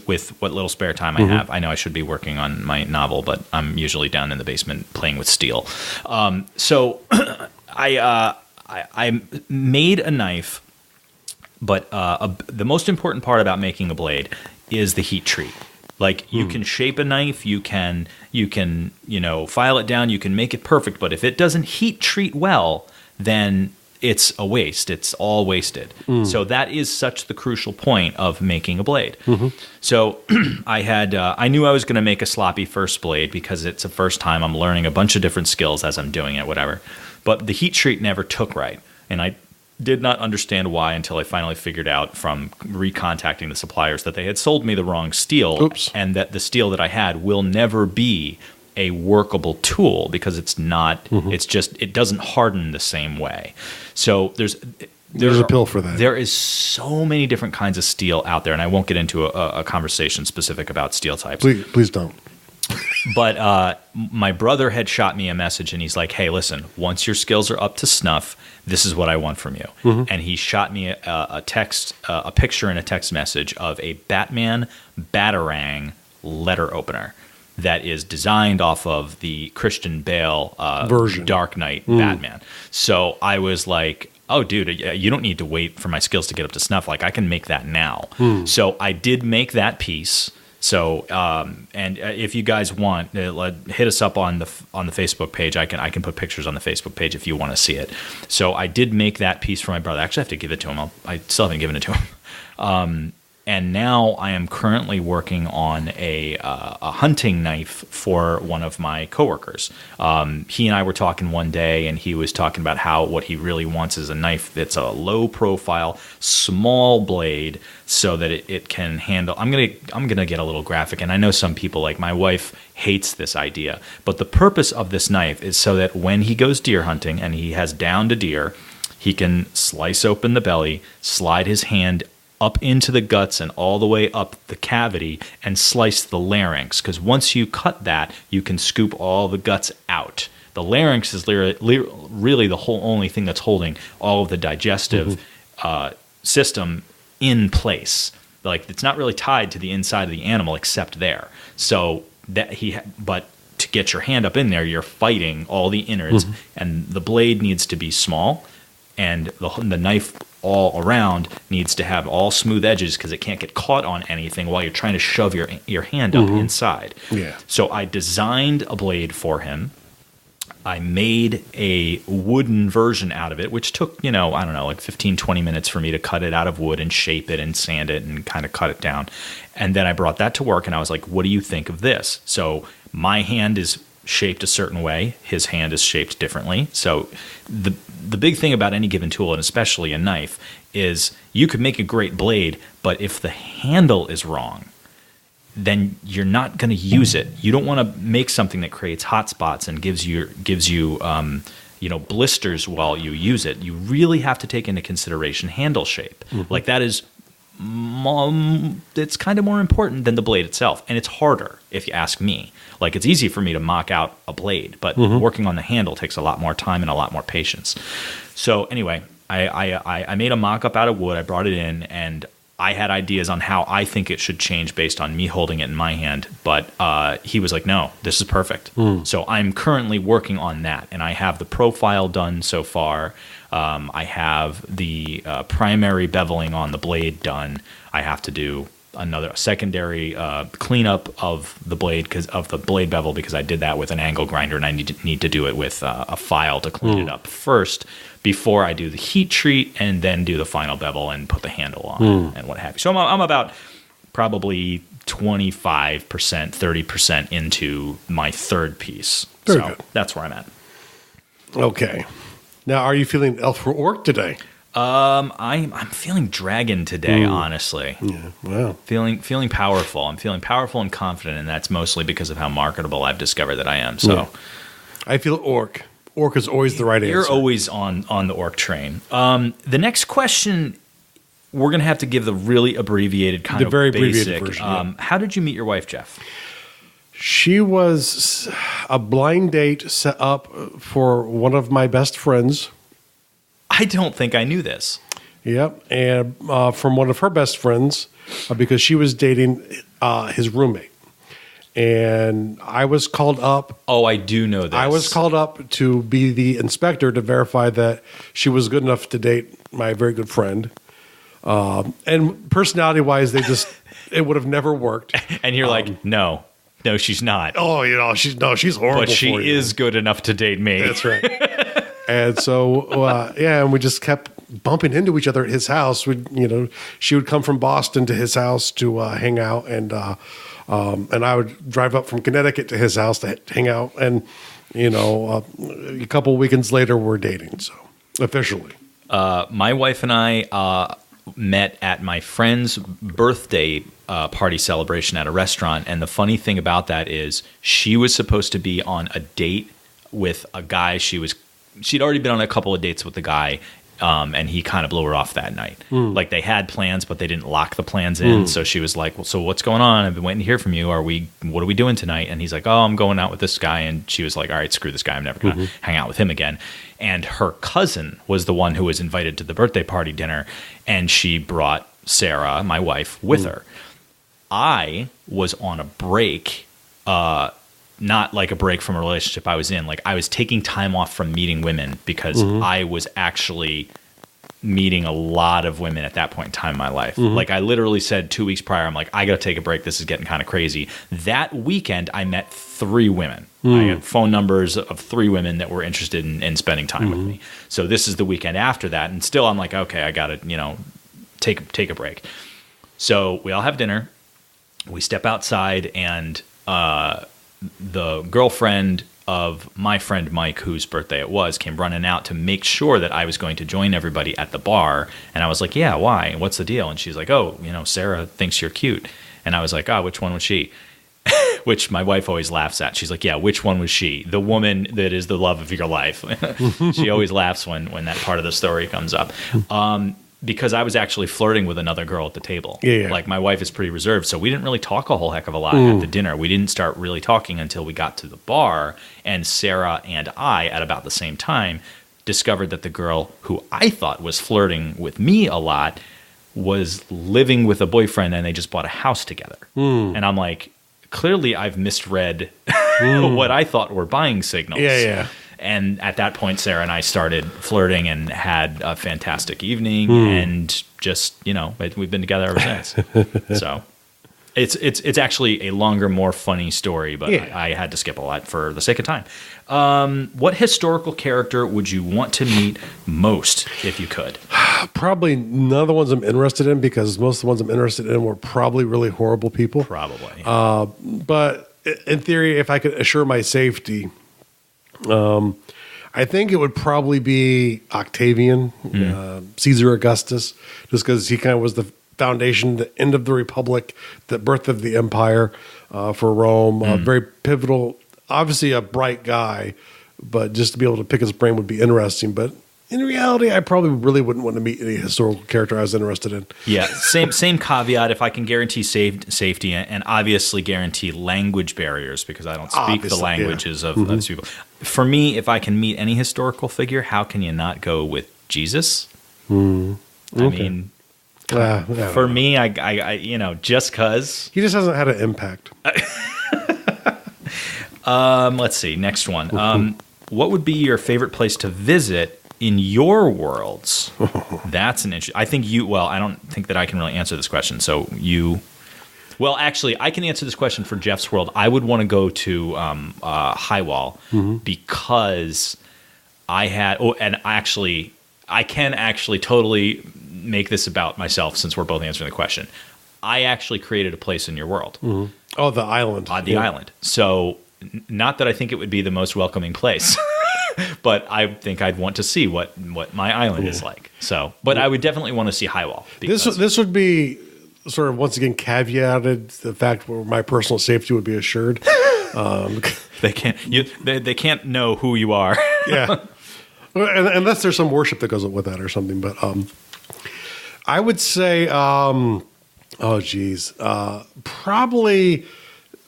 with what little spare time I have. I know I should be working on my novel, but I'm usually down in the basement playing with steel. So I made a knife, but the most important part about making a blade is the heat treat. Like, you can shape a knife, you can file it down, you can make it perfect, but if it doesn't heat treat well, then it's a waste. It's all wasted. So that is such the crucial point of making a blade. So I knew I was going to make a sloppy first blade because it's the first time I'm learning a bunch of different skills as I'm doing it, whatever. But the heat treat never took right, and I did not understand why until I finally figured out from recontacting the suppliers that they had sold me the wrong steel. And that the steel that I had will never be a workable tool because it's not, it's just, it doesn't harden the same way. So there's a pill for that. There is so many different kinds of steel out there, and I won't get into a conversation specific about steel types. Please don't. But my brother had shot me a message, and he's like, hey, listen, once your skills are up to snuff, this is what I want from you. And he shot me a picture and a text message of a Batman Batarang letter opener that is designed off of the Christian Bale version, Dark Knight Batman. So I was like, oh, dude, you don't need to wait for my skills to get up to snuff. Like, I can make that now. So I did make that piece. So, and if you guys want, hit us up on the Facebook page. I can put pictures on the Facebook page if you want to see it. So I did make that piece for my brother. Actually, I have to give it to him. I still haven't given it to him. And now I am currently working on a hunting knife for one of my coworkers. He and I were talking one day, and he was talking about how what he really wants is a knife that's a low profile, small blade, so that it can handle. I'm gonna get a little graphic, and I know some people, like my wife, hates this idea, but the purpose of this knife is so that when he goes deer hunting and he has downed a deer, he can slice open the belly, slide his hand up into the guts and all the way up the cavity and slice the larynx. Because once you cut that, you can scoop all the guts out. The larynx is really the whole only thing that's holding all of the digestive system in place. Like, it's not really tied to the inside of the animal except there. So that but to get your hand up in there, you're fighting all the innards, and the blade needs to be small, and the knife all around needs to have all smooth edges because it can't get caught on anything while you're trying to shove your hand up inside. So I designed a blade for him. I made a wooden version out of it, which took, I don't know, like 15, 20 minutes for me to cut it out of wood and shape it and sand it and kind of cut it down. And then I brought that to work, and I was like, what do you think of this? So my hand is shaped a certain way. His hand is shaped differently. So the big thing about any given tool, and especially a knife, is you could make a great blade, but if the handle is wrong, then you're not going to use it. You don't want to make something that creates hot spots and gives you blisters while you use it. You really have to take into consideration handle shape. Like, that is it's kind of more important than the blade itself, and it's harder if you ask me. Like, it's easy for me to mock out a blade, but working on the handle takes a lot more time and a lot more patience. So anyway, I made a mock-up out of wood. I brought it in, and I had ideas on how I think it should change based on me holding it in my hand, but he was like, no, this is perfect. So I'm currently working on that, and I have the profile done so far. I have the primary beveling on the blade done. I have to do another secondary cleanup of the blade bevel because I did that with an angle grinder, and I need to do it with a file to clean it up first before I do the heat treat and then do the final bevel and put the handle on and what have you. So I'm about probably 25%, 30% into my third piece. Very good. That's where I'm at. Okay. Now, are you feeling elf for orc today? I'm feeling dragon today, honestly. Yeah, wow. Feeling powerful. I'm feeling powerful and confident, and that's mostly because of how marketable I've discovered that I am. So, I feel orc. Orc is always the right answer. You're always on the orc train. The next question, we're going to have to give the really abbreviated kind of very basic. Abbreviated version, How did you meet your wife, Jeff? She was a blind date set up for one of my best friends. I don't think I knew this. Yep. And from one of her best friends, because she was dating his roommate. And I was called up. Oh, I do know this. I was called up to be the inspector to verify that she was good enough to date my very good friend. And personality-wise, it would have never worked. And you're like, no, she's not. Oh, she's horrible. But she is good enough to date me. That's right. And so, and we just kept bumping into each other at his house. She would come from Boston to his house to hang out, and I would drive up from Connecticut to his house to hang out. And a couple of weekends later, we're dating. So officially, my wife and I met at my friend's birthday party celebration at a restaurant. And the funny thing about that is she was supposed to be on a date with a guy. She'd already been on a couple of dates with the guy, and he kind of blew her off that night. Like they had plans, but they didn't lock the plans in. So she was like, well, so what's going on? I've been waiting to hear from you. What are we doing tonight? And he's like, oh, I'm going out with this guy. And she was like, all right, screw this guy. I'm never going to hang out with him again. And her cousin was the one who was invited to the birthday party dinner. And she brought Sarah, my wife, with her. I was on a break, not like a break from a relationship I was in. Like I was taking time off from meeting women because I was actually meeting a lot of women at that point in time in my life. Like I literally said 2 weeks prior, I'm like, I got to take a break. This is getting kind of crazy. That weekend, I met 3 women. I had phone numbers of 3 women that were interested in spending time with me. So this is the weekend after that. And still I'm like, okay, I got to, take a break. So we all have dinner. We step outside, and the girlfriend of my friend Mike, whose birthday it was, came running out to make sure that I was going to join everybody at the bar. And I was like, yeah, why? What's the deal? And she's like, oh, Sarah thinks you're cute. And I was like, oh, which one was she? Which my wife always laughs at. She's like, yeah, which one was she? The woman that is the love of your life. She always laughs when that part of the story comes up. Because I was actually flirting with another girl at the table. Yeah. Like my wife is pretty reserved, so we didn't really talk a whole heck of a lot at the dinner. We didn't start really talking until we got to the bar, and Sarah and I, at about the same time, discovered that the girl who I thought was flirting with me a lot was living with a boyfriend, and they just bought a house together. And I'm like, clearly I've misread what I thought were buying signals. Yeah. And at that point, Sarah and I started flirting and had a fantastic evening, and just we've been together ever since. So it's actually a longer, more funny story, but I had to skip a lot for the sake of time. What historical character would you want to meet most if you could? Probably none of the ones I'm interested in, because most of the ones I'm interested in were probably really horrible people. Probably. But in theory, if I could assure my safety, I think it would probably be Octavian, Caesar Augustus, just because he kind of was the foundation, the end of the Republic, the birth of the empire for Rome. Very pivotal, obviously a bright guy, but just to be able to pick his brain would be interesting. But in reality, I probably really wouldn't want to meet any historical character I was interested in. Yeah, same caveat. If I can guarantee safety and obviously guarantee language barriers, because I don't speak the languages of these people. For me, if I can meet any historical figure, how can you not go with Jesus? I mean, for me, I just because he just hasn't had an impact. Let's see. Next one. What would be your favorite place to visit in your worlds? That's an interesting. I think I don't think that I can really answer this question. So well, actually, I can answer this question for Jeff's world. I would want to go to High Wall because I had. Oh, and I can actually totally make this about myself, since we're both answering the question. I actually created a place in your world. Oh, the island. The island. So, not that I think it would be the most welcoming place. But I think I'd want to see what my island is like. So, but I would definitely want to see High Wall. This would be sort of, once again, caveated the fact where my personal safety would be assured. They can't know who you are. Yeah, unless there's some worship that goes with that or something. But I would say, probably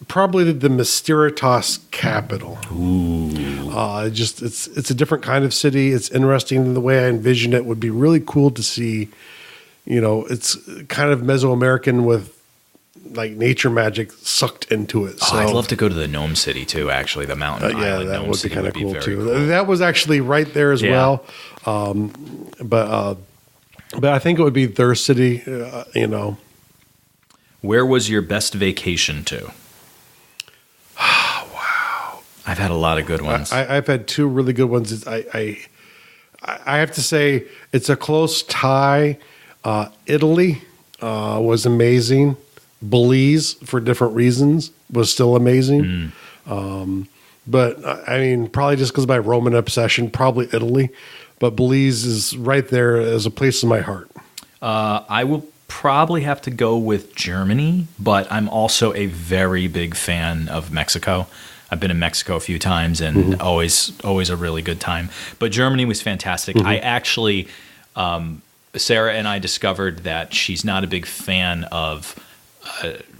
probably the Mysteritas capital. Ooh. It's a different kind of city. It's interesting the way I envisioned it. Would be really cool to see. It's kind of Mesoamerican with like nature magic sucked into it. So I'd love to go to the Gnome City too. Actually, the mountain island. That Gnome would be City kind of cool too. Cool. That was actually right there as well. But I think it would be their city. Where was your best vacation to? Wow, I've had a lot of good ones. I've had two really good ones. I have to say it's a close tie. Italy was amazing. Belize, for different reasons, was still amazing. But I mean, probably just because of my Roman obsession, probably Italy. But Belize is right there as a place in my heart. I will probably have to go with Germany, but I'm also a very big fan of Mexico. I've been in Mexico a few times, and always a really good time. But Germany was fantastic. I actually, Sarah and I discovered that she's not a big fan of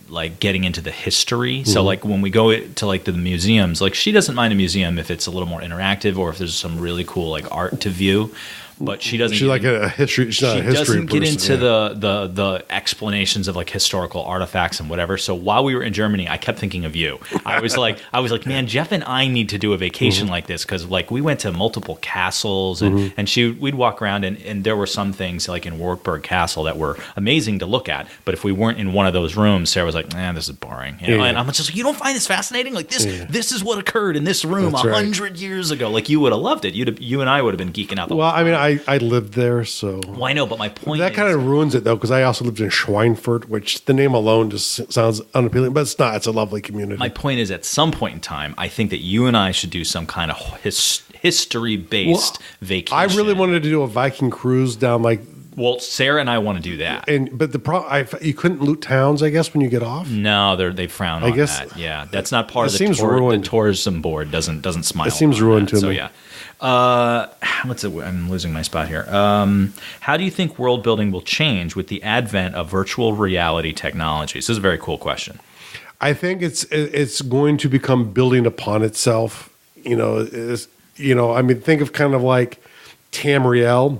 like getting into the history. So like when we go to like the museums, like she doesn't mind a museum if it's a little more interactive or if there's some really cool like art to view. But she doesn't. She's like a history. She's not a history doesn't get person, into the explanations of like historical artifacts and whatever. So while we were in Germany, I kept thinking of you. I was like, man, Jeff and I need to do a vacation like this because like we went to multiple castles and we'd walk around and there were some things like in Wartburg Castle that were amazing to look at. But if we weren't in one of those rooms, Sarah was like, this is boring. And I'm just like, you don't find this fascinating? Like this is what occurred in this room 100 years ago. Like you would have loved it. You and I would have been geeking out. Well, I mean, I lived there, so. Well, I know, but my point that kind of ruins it, though, because I also lived in Schweinfurt, which the name alone just sounds unappealing, but it's not. It's a lovely community. My point is, at some point in time, I think that you and I should do some kind of history-based vacation. I really wanted to do a Viking cruise down, like. Well, Sarah and I want to do that. But the you couldn't loot towns, I guess, when you get off. No, they frown on that. Yeah, that's not part of the tourism board. Doesn't smile. It seems ruined to me. So yeah. I'm losing my spot here. How do you think world building will change with the advent of virtual reality technologies? This is a very cool question. I think it's going to become building upon itself. I mean, think of kind of like Tamriel.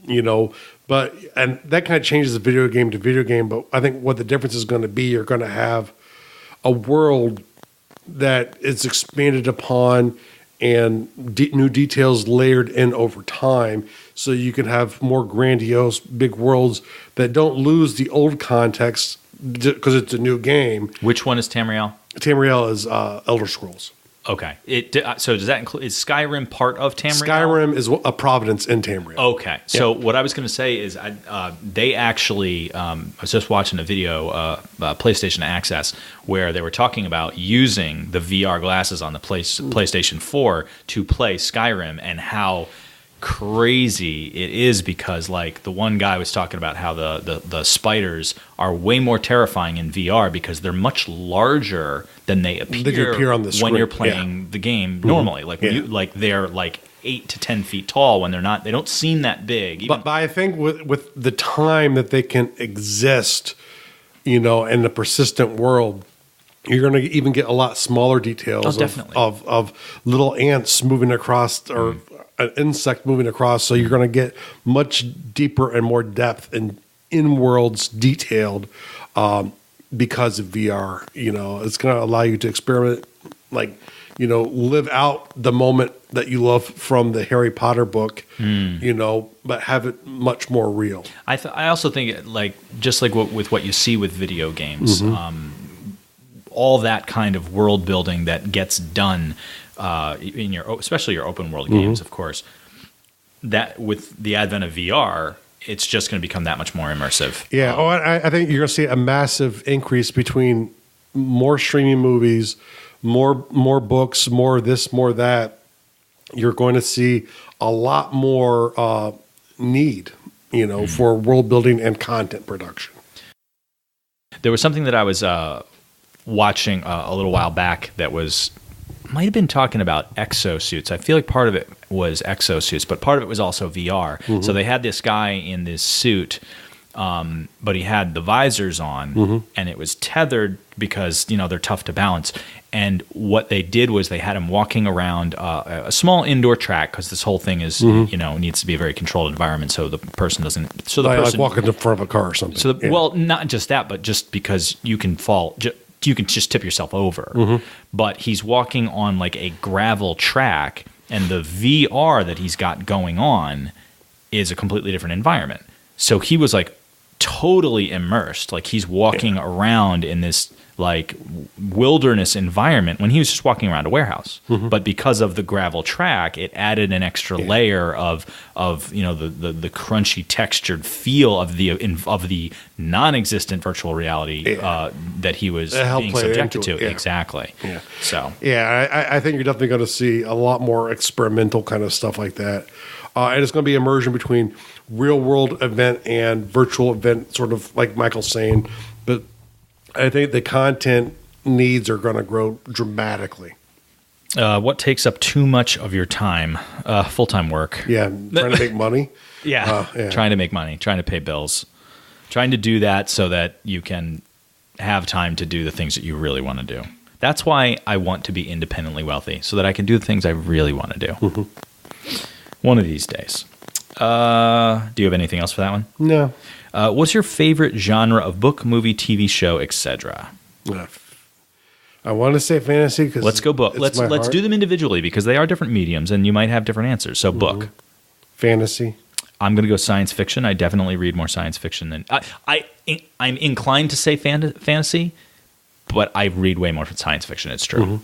And that kind of changes the video game to video game. But I think what the difference is going to be, you're going to have a world that is expanded upon and new details layered in over time. So you can have more grandiose, big worlds that don't lose the old context because it's a new game. Which one is Tamriel? Tamriel is Elder Scrolls. Okay. So does that include, is Skyrim part of Tamriel? Skyrim is a providence in Tamriel. Okay. So what I was going to say is they actually, I was just watching a video, PlayStation Access, where they were talking about using the VR glasses on the PlayStation 4 to play Skyrim and how crazy it is because like the one guy was talking about how the spiders are way more terrifying in VR because they're much larger than they appear on the screen when you're playing the game normally. Like they're like 8 to 10 feet tall when they're not. They don't seem that big. But I think with the time that they can exist, in the persistent world, you're going to even get a lot smaller details of little ants moving across or an insect moving across. So you're going to get much deeper and more depth and in-worlds detailed because of VR. It's going to allow you to experiment, live out the moment that you love from the Harry Potter book, but have it much more real. I also think with what you see with video games, all that kind of world building that gets done in especially your open world games, of course, that with the advent of VR, it's just going to become that much more immersive. Yeah. I think you're going to see a massive increase between more streaming movies, more books, more this, more that. You're going to see a lot more need, for world building and content production. There was something that I was watching a little while back that might have been talking about exosuits. I feel like part of it was exosuits, but part of it was also VR. So they had this guy in this suit but he had the visors on, and it was tethered because they're tough to balance. And what they did was they had him walking around a small indoor track, because this whole thing is needs to be a very controlled environment, so the person doesn't. So the person like walking in front of a car or something. So well, not just that, but just because you can fall. You can just tip yourself over. But he's walking on like a gravel track, and the VR that he's got going on is a completely different environment. So he was like totally immersed, like he's walking around in this like wilderness environment when he was just walking around a warehouse. But because of the gravel track, it added an extra layer of the crunchy textured feel of the non-existent virtual reality that he was being subjected to. Yeah. Exactly. Yeah. So I think you're definitely going to see a lot more experimental kind of stuff like that. And it's going to be immersion between real world event and virtual event, sort of like Michael's saying. But I think the content needs are going to grow dramatically. What takes up too much of your time? Full-time work. Yeah, trying to make money. Trying to make money, trying to pay bills, trying to do that so that you can have time to do the things that you really want to do. That's why I want to be independently wealthy, so that I can do the things I really want to do. One of these days. Do you have anything else for that one? No. What's your favorite genre of book, movie, TV show, etc.? I want to say fantasy because let's go book. Let's do them individually because they are different mediums and you might have different answers. So book, fantasy. I'm going to go science fiction. I definitely read more science fiction than I'm inclined to say fantasy, but I read way more science fiction. It's true.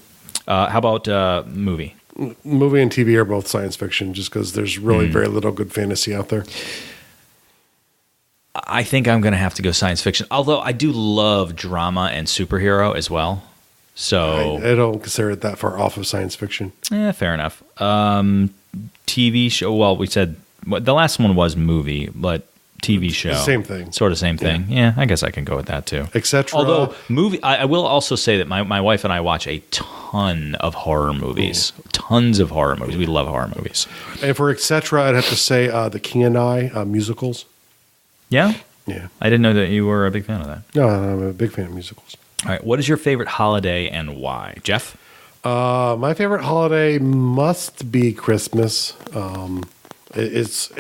How about movie? Movie and TV are both science fiction, just because there's really very little good fantasy out there. I think I'm going to have to go science fiction, although I do love drama and superhero as well. So I don't consider it that far off of science fiction. Fair enough. TV show. Well, we said the last one was movie, but TV show, same thing, sort of same thing. Yeah, I guess I can go with that too. Etc. Although movie, I will also say that my wife and I watch a ton of horror movies. Tons of horror movies. We love horror movies. And for etc., I'd have to say The King and I musicals. Yeah? Yeah. I didn't know that you were a big fan of that. No, I'm a big fan of musicals. All right. What is your favorite holiday and why? Jeff? My favorite holiday must be Christmas. It's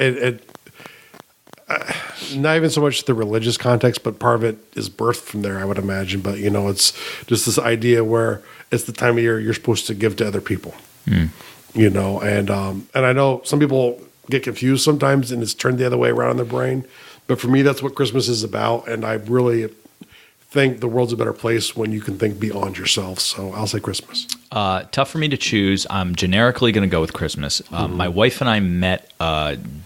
not even so much the religious context, but part of it is birthed from there, I would imagine. But, it's just this idea where it's the time of year you're supposed to give to other people. And I know some people get confused sometimes and it's turned the other way around in their brain. But for me, that's what Christmas is about. And I really think the world's a better place when you can think beyond yourself. So I'll say Christmas. Tough for me to choose. I'm generically going to go with Christmas. My wife and I met on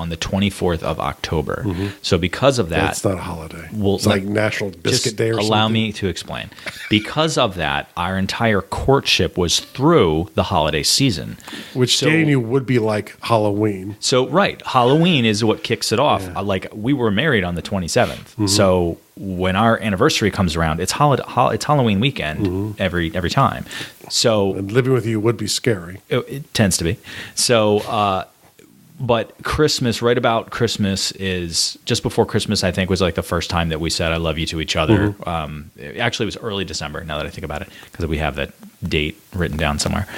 the 24th of October. So because of that... That's not a holiday. It's like National Biscuit Day or something. Allow me to explain. Because of that, our entire courtship was through the holiday season. Which dating you would be like Halloween. So, right. Halloween is what kicks it off. Yeah. Like, we were married on the 27th. So when our anniversary comes around, it's Halloween weekend every time. So and living with you would be scary. It tends to be. So... but Christmas, right about Christmas is just before Christmas, I think was like the first time that we said, I love you to each other. Actually, it was early December now that I think about it, because we have that date written down somewhere.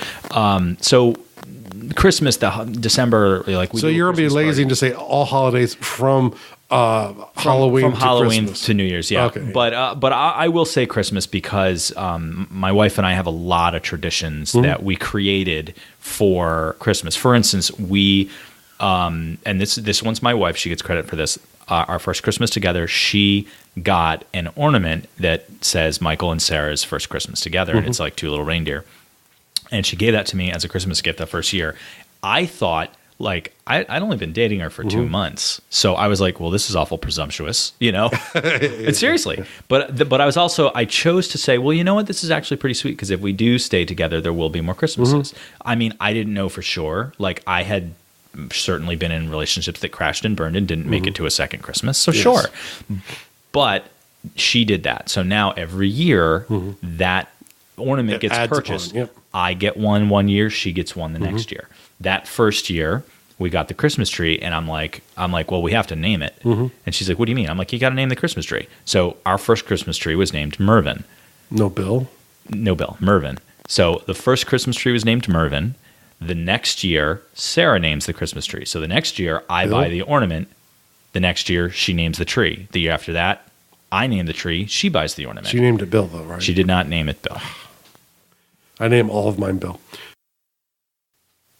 So Christmas, December, like we. So you're going to be lazy and just say all holidays from Halloween to New Year's. Yeah. Okay. But I will say Christmas because my wife and I have a lot of traditions that we created for Christmas. For instance, we. And this one's my wife. She gets credit for this. Our first Christmas together, she got an ornament that says Michael and Sarah's first Christmas together, and it's like two little reindeer. And she gave that to me as a Christmas gift that first year. I thought, like, I'd only been dating her for 2 months, so I was like, well, this is awful presumptuous, And seriously, but I chose to say, well, you know what, this is actually pretty sweet because if we do stay together, there will be more Christmases. I mean, I didn't know for sure. Like, I had certainly been in relationships that crashed and burned and didn't make it to a second Christmas. So sure. But she did that. So now every year that ornament gets purchased. I get one year, she gets one the next year. That first year, we got the Christmas tree, and I'm like, well, we have to name it. And she's like, what do you mean? I'm like, you got to name the Christmas tree. So our first Christmas tree was named Mervin. No Bill? No Bill, Mervin. So the first Christmas tree was named Mervin. The next year, Sarah names the Christmas tree. So the next year, I buy the ornament. The next year, she names the tree. The year after that, I name the tree. She buys the ornament. She named it Bill, though, right? She did not name it Bill. I name all of mine Bill.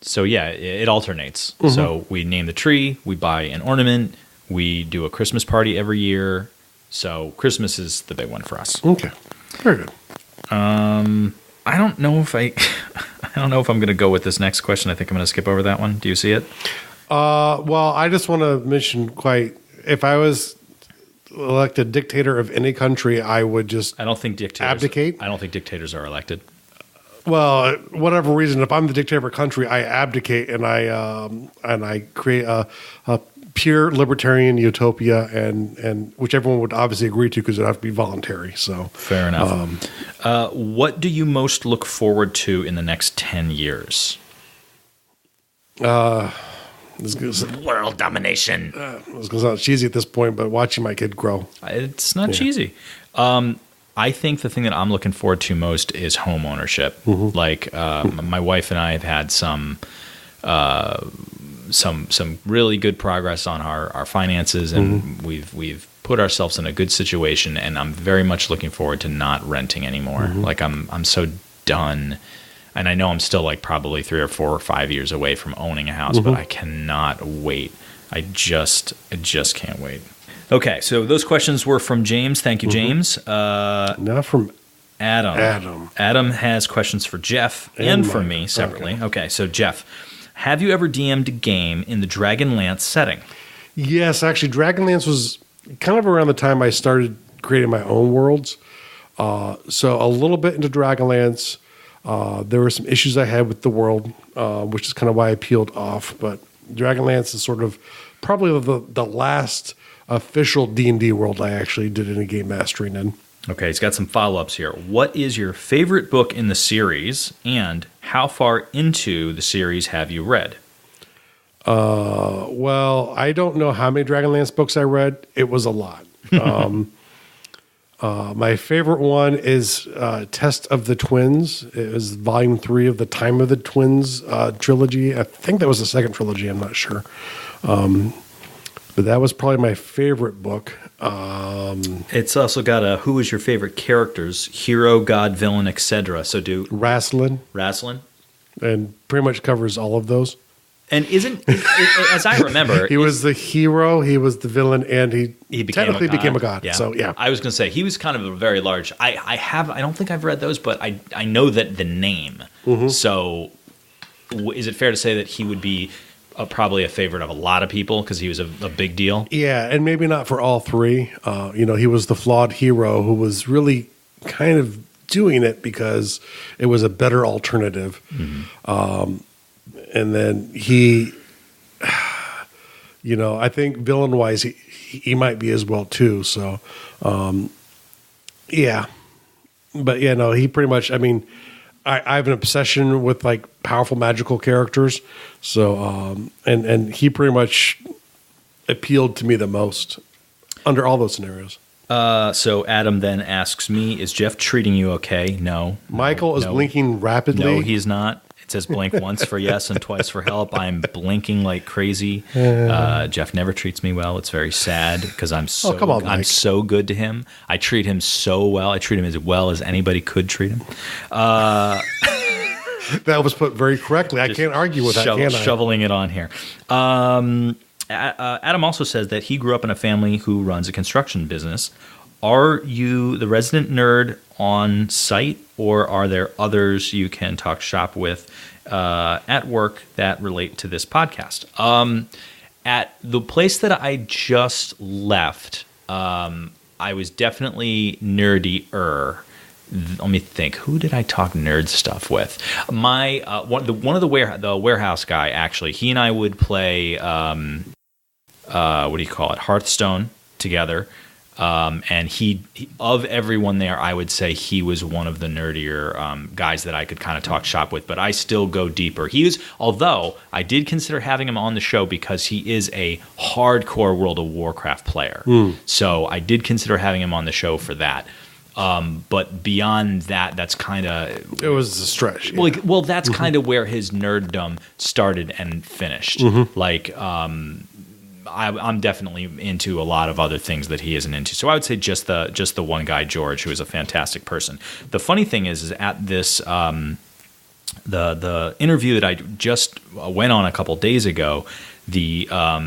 So yeah, it alternates. So we name the tree, we buy an ornament, we do a Christmas party every year. So Christmas is the big one for us. Okay, very good. I don't know if I don't know if I'm going to go with this next question. I think I'm going to skip over that one. Do you see it? Well, I just want to mention if I was elected dictator of any country, I would just I don't think dictators abdicate. I don't think dictators are elected. Well, whatever reason, if I'm the dictator of a country, I abdicate and I create a pure libertarian utopia, and which everyone would obviously agree to because it would have to be voluntary. So fair enough. What do you most look forward to in the next 10 years? World domination. It's going to sound cheesy at this point, but watching my kid grow. It's not cheesy. I think the thing that I'm looking forward to most is home ownership. Like my wife and I have had some really good progress on our finances, and we've put ourselves in a good situation. And I'm very much looking forward to not renting anymore. Like I'm so done. And I know I'm still like probably 3 or 4 or 5 years away from owning a house, but I cannot wait. I just can't wait. Okay, so those questions were from James. Thank you, James. Now from Adam. Adam has questions for Jeff and for me separately. Okay, so Jeff, have you ever DM'd a game in the Dragonlance setting? Yes, actually, Dragonlance was kind of around the time I started creating my own worlds. So a little bit into Dragonlance. There were some issues I had with the world, which is kind of why I peeled off. But Dragonlance is sort of probably the last official D&D world I actually did any game mastering in. Okay, he's got some follow-ups here. What is your favorite book in the series, and how far into the series have you read? Well, I don't know how many Dragonlance books I read. It was a lot. My favorite one is Test of the Twins. It was volume 3 of the Time of the Twins trilogy. I think that was the second trilogy. I'm not sure. But that was probably my favorite book. It's also got who is your favorite characters, hero, god, villain, etc. So do Rassilon. And pretty much covers all of those. And as I remember, he was the hero, he was the villain, and he technically became a god. Yeah. So yeah, I was going to say he was kind of a very large. I don't think I've read those, but I know that the name. So is it fair to say that he would be probably a favorite of a lot of people because he was a big deal? Yeah, and maybe not for all three. He was the flawed hero who was really kind of doing it because it was a better alternative. And then he, I think villain-wise, he might be as well too. So, yeah. But yeah, no, he pretty much. I mean, I have an obsession with like powerful magical characters. So, and he pretty much appealed to me the most under all those scenarios. So Adam then asks me, "Is Jeff treating you okay?" No. Michael is blinking rapidly. No, he's not. It says blink once for yes and twice for help. I'm blinking like crazy. Jeff never treats me well. It's very sad because I'm so good to him. I treat him so well. I treat him as well as anybody could treat him. That was put very correctly. I can't argue with that, can I? Shoveling it on here. Adam also says that he grew up in a family who runs a construction business. Are you the resident nerd on site, or are there others you can talk shop with at work that relate to this podcast? At the place that I just left, I was definitely nerdier. Let me think. Who did I talk nerd stuff with? My one of the warehouse guy, actually. He and I would play what do you call it? Hearthstone together. And he of everyone there, I would say he was one of the nerdier guys that I could kind of talk shop with. But I still go deeper. Although I did consider having him on the show because he is a hardcore World of Warcraft player. So I did consider having him on the show for that. But beyond that, that's kind of... It was a stretch. Yeah. Well, that's kind of where his nerddom started and finished. Like, I'm definitely into a lot of other things that he isn't into. So I would say just the one guy, George, who is a fantastic person. The funny thing is at this... the interview that I just went on a couple days ago, the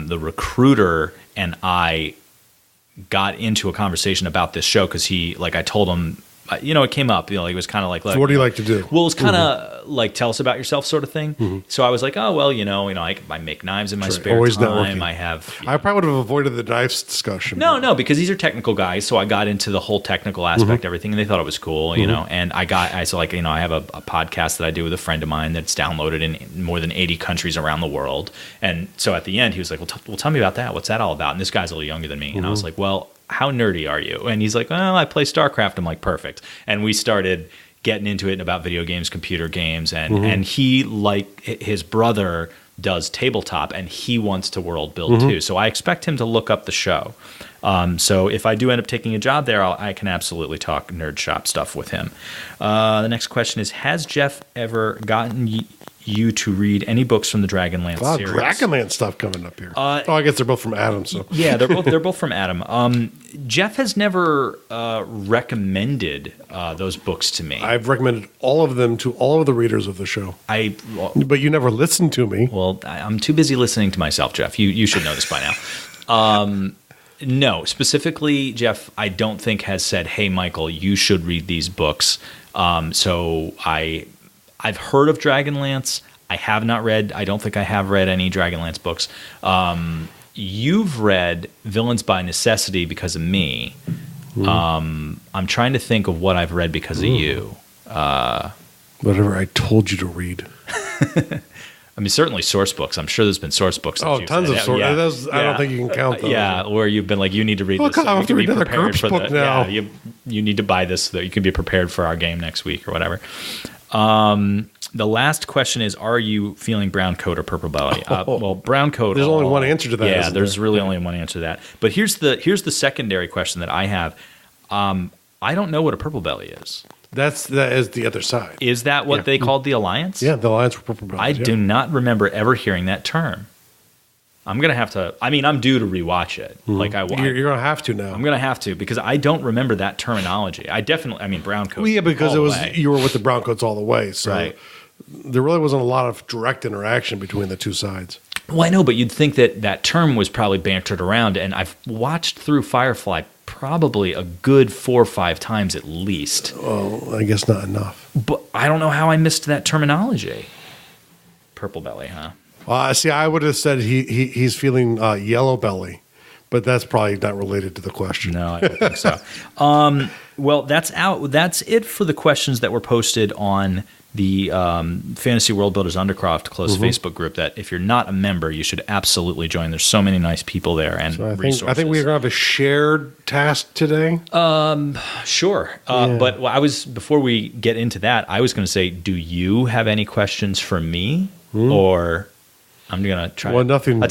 recruiter and I got into a conversation about this show because I told him, it came up, it was kind of like, so what do you like to do? Well, it's kind of like, tell us about yourself sort of thing. So I was like, oh, well, I make knives in my spare Always time. Networking. I probably would have avoided the knives discussion. No, because these are technical guys. So I got into the whole technical aspect, everything, and they thought it was cool, and I have a podcast that I do with a friend of mine that's downloaded in more than 80 countries around the world. And so at the end, he was like, well, tell me about that. What's that all about? And this guy's a little younger than me. And I was like, well, how nerdy are you? And he's like, well, I play StarCraft. I'm like, perfect. And we started getting into it about video games, computer games, and he, like his brother, does tabletop, and he wants to world build too. So I expect him to look up the show. So if I do end up taking a job there, I can absolutely talk nerd shop stuff with him. The next question is, has Jeff ever gotten you to read any books from the Dragonlance series? Dragonlance stuff coming up here. I guess they're both from Adam. So yeah, they're both from Adam. Jeff has never recommended those books to me. I've recommended all of them to all of the readers of the show. But you never listened to me. Well, I'm too busy listening to myself, Jeff. You should know this by now. No, specifically, Jeff, I don't think has said, hey, Michael, you should read these books. So I've heard of Dragonlance. I don't think I have read any Dragonlance books. You've read Villains by Necessity because of me. I'm trying to think of what I've read because of you. Whatever I told you to read. I mean, certainly source books. I'm sure there's been source books. Tons of source. Yeah. I don't think you can count those. Yeah, where you've been like, you need to read this. I have to read another GURPS book now. Yeah, you need to buy this so that you can be prepared for our game next week or whatever. The last question is, are you feeling brown coat or purple belly? Well, brown coat. There's only one answer to that. Yeah, there's really only one answer to that. But here's the secondary question that I have. I don't know what a purple belly is. That is the other side. Is that what they called the Alliance? Yeah, the Alliance for Purple Bellies. I do not remember ever hearing that term. I'm going to have to... I mean, I'm due to rewatch it. You're going to have to now. I'm going to have to because I don't remember that terminology. Brown coats. Well, yeah, because you were with the brown coats all the way. So right. There really wasn't a lot of direct interaction between the two sides. Well, I know, but you'd think that term was probably bantered around, and I've watched through Firefly probably a good 4 or 5 times at least. Well, I guess not enough. But I don't know how I missed that terminology. Purple belly, huh? See, I would have said he's feeling yellow belly, but that's probably not related to the question. No, I don't think so. Well, that's it for the questions that were posted on the Fantasy World Builders Undercroft closed Facebook group that if you're not a member, you should absolutely join. There's so many nice people there and resources. I think we're going to have a shared task today. Sure. But before we get into that, I was going to say, do you have any questions for me? Or I'm going to try. Well, nothing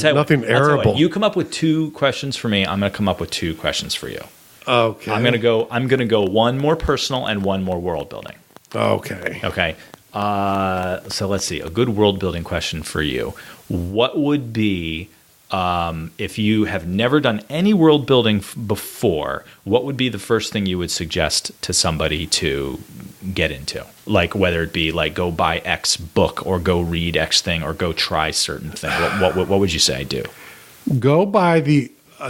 arable. You come up with 2 questions for me. I'm going to come up with 2 questions for you. Okay. I'm going to go one more personal and one more world building. Okay. So let's see. A good world building question for you. What would be, if you have never done any world building before, what would be the first thing you would suggest to somebody to get into? Like whether it be like go buy X book or go read X thing or go try certain thing. What would you say do? Go buy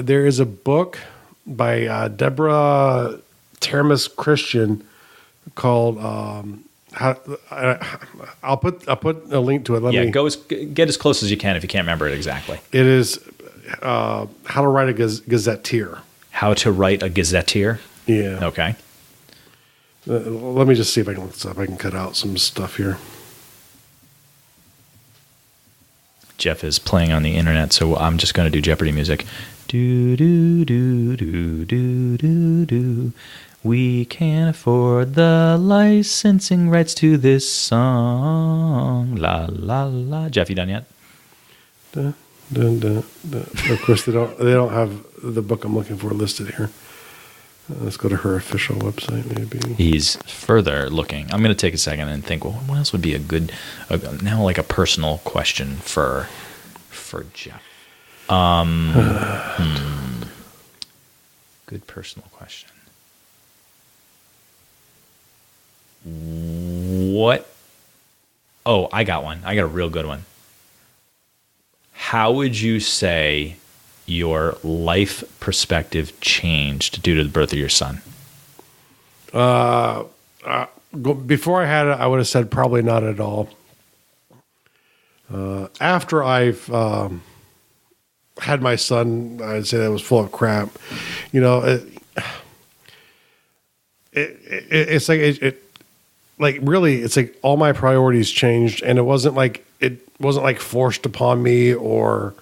there is a book by Deborah Termas Christian called I'll put a link to it. Get as close as you can if you can't remember it exactly. It is how to write a gazetteer. How to write a gazetteer? Yeah. Okay. Let me just see if I can cut out some stuff here. Jeff is playing on the internet, so I'm just going to do Jeopardy music. Do do do do do do do. We can't afford the licensing rights to this song. La la la. Jeff, you done yet? Dun, dun, dun, dun. Of course, they don't have the book I'm looking for listed here. Let's go to her official website, maybe. He's further looking. I'm going to take a second and think, well, what else would be a good, now like a personal question for Jeff? Good personal question. What? Oh, I got one. I got a real good one. How would you say your life perspective changed due to the birth of your son? Before I had it, I would have said probably not at all. After I've had my son, I'd say that was full of crap. You know, it's like really, it's like all my priorities changed, and it wasn't like forced upon me, or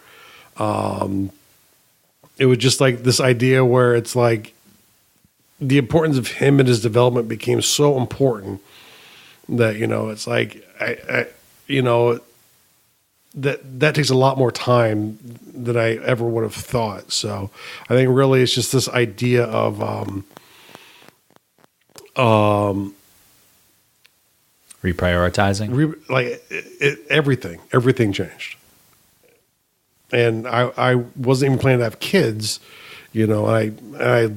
it was just like this idea where it's like the importance of him and his development became so important that, you know, it's like I you know, that takes a lot more time than I ever would have thought. So I think really it's just this idea of reprioritizing, everything changed, and I wasn't even planning to have kids, you know. I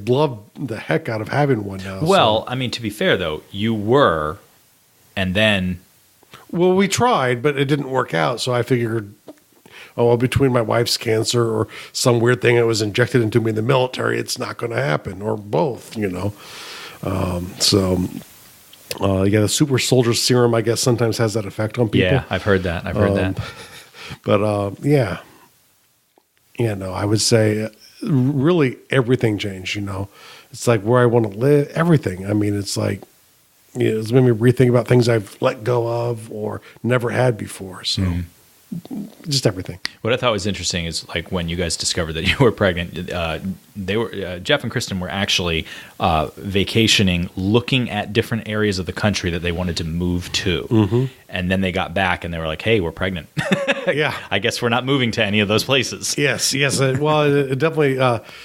love the heck out of having one now. Well, so. I mean, to be fair though, you were, and then. Well, we tried, but it didn't work out. So I figured, oh, well, between my wife's cancer or some weird thing that was injected into me in the military, it's not going to happen, or both, you know. Yeah, the super soldier serum, I guess, sometimes has that effect on people. Yeah, I've heard that. But yeah, no, I would say really everything changed. You know, it's like where I want to live, everything. I mean, it's like, you know, it's made me rethink about things I've let go of or never had before. So just everything. What I thought was interesting is like when you guys discovered that you were pregnant, they were Jeff and Kristen were actually vacationing, looking at different areas of the country that they wanted to move to, and then they got back and they were like, "Hey, we're pregnant." Yeah, I guess we're not moving to any of those places. Yes. Well, it definitely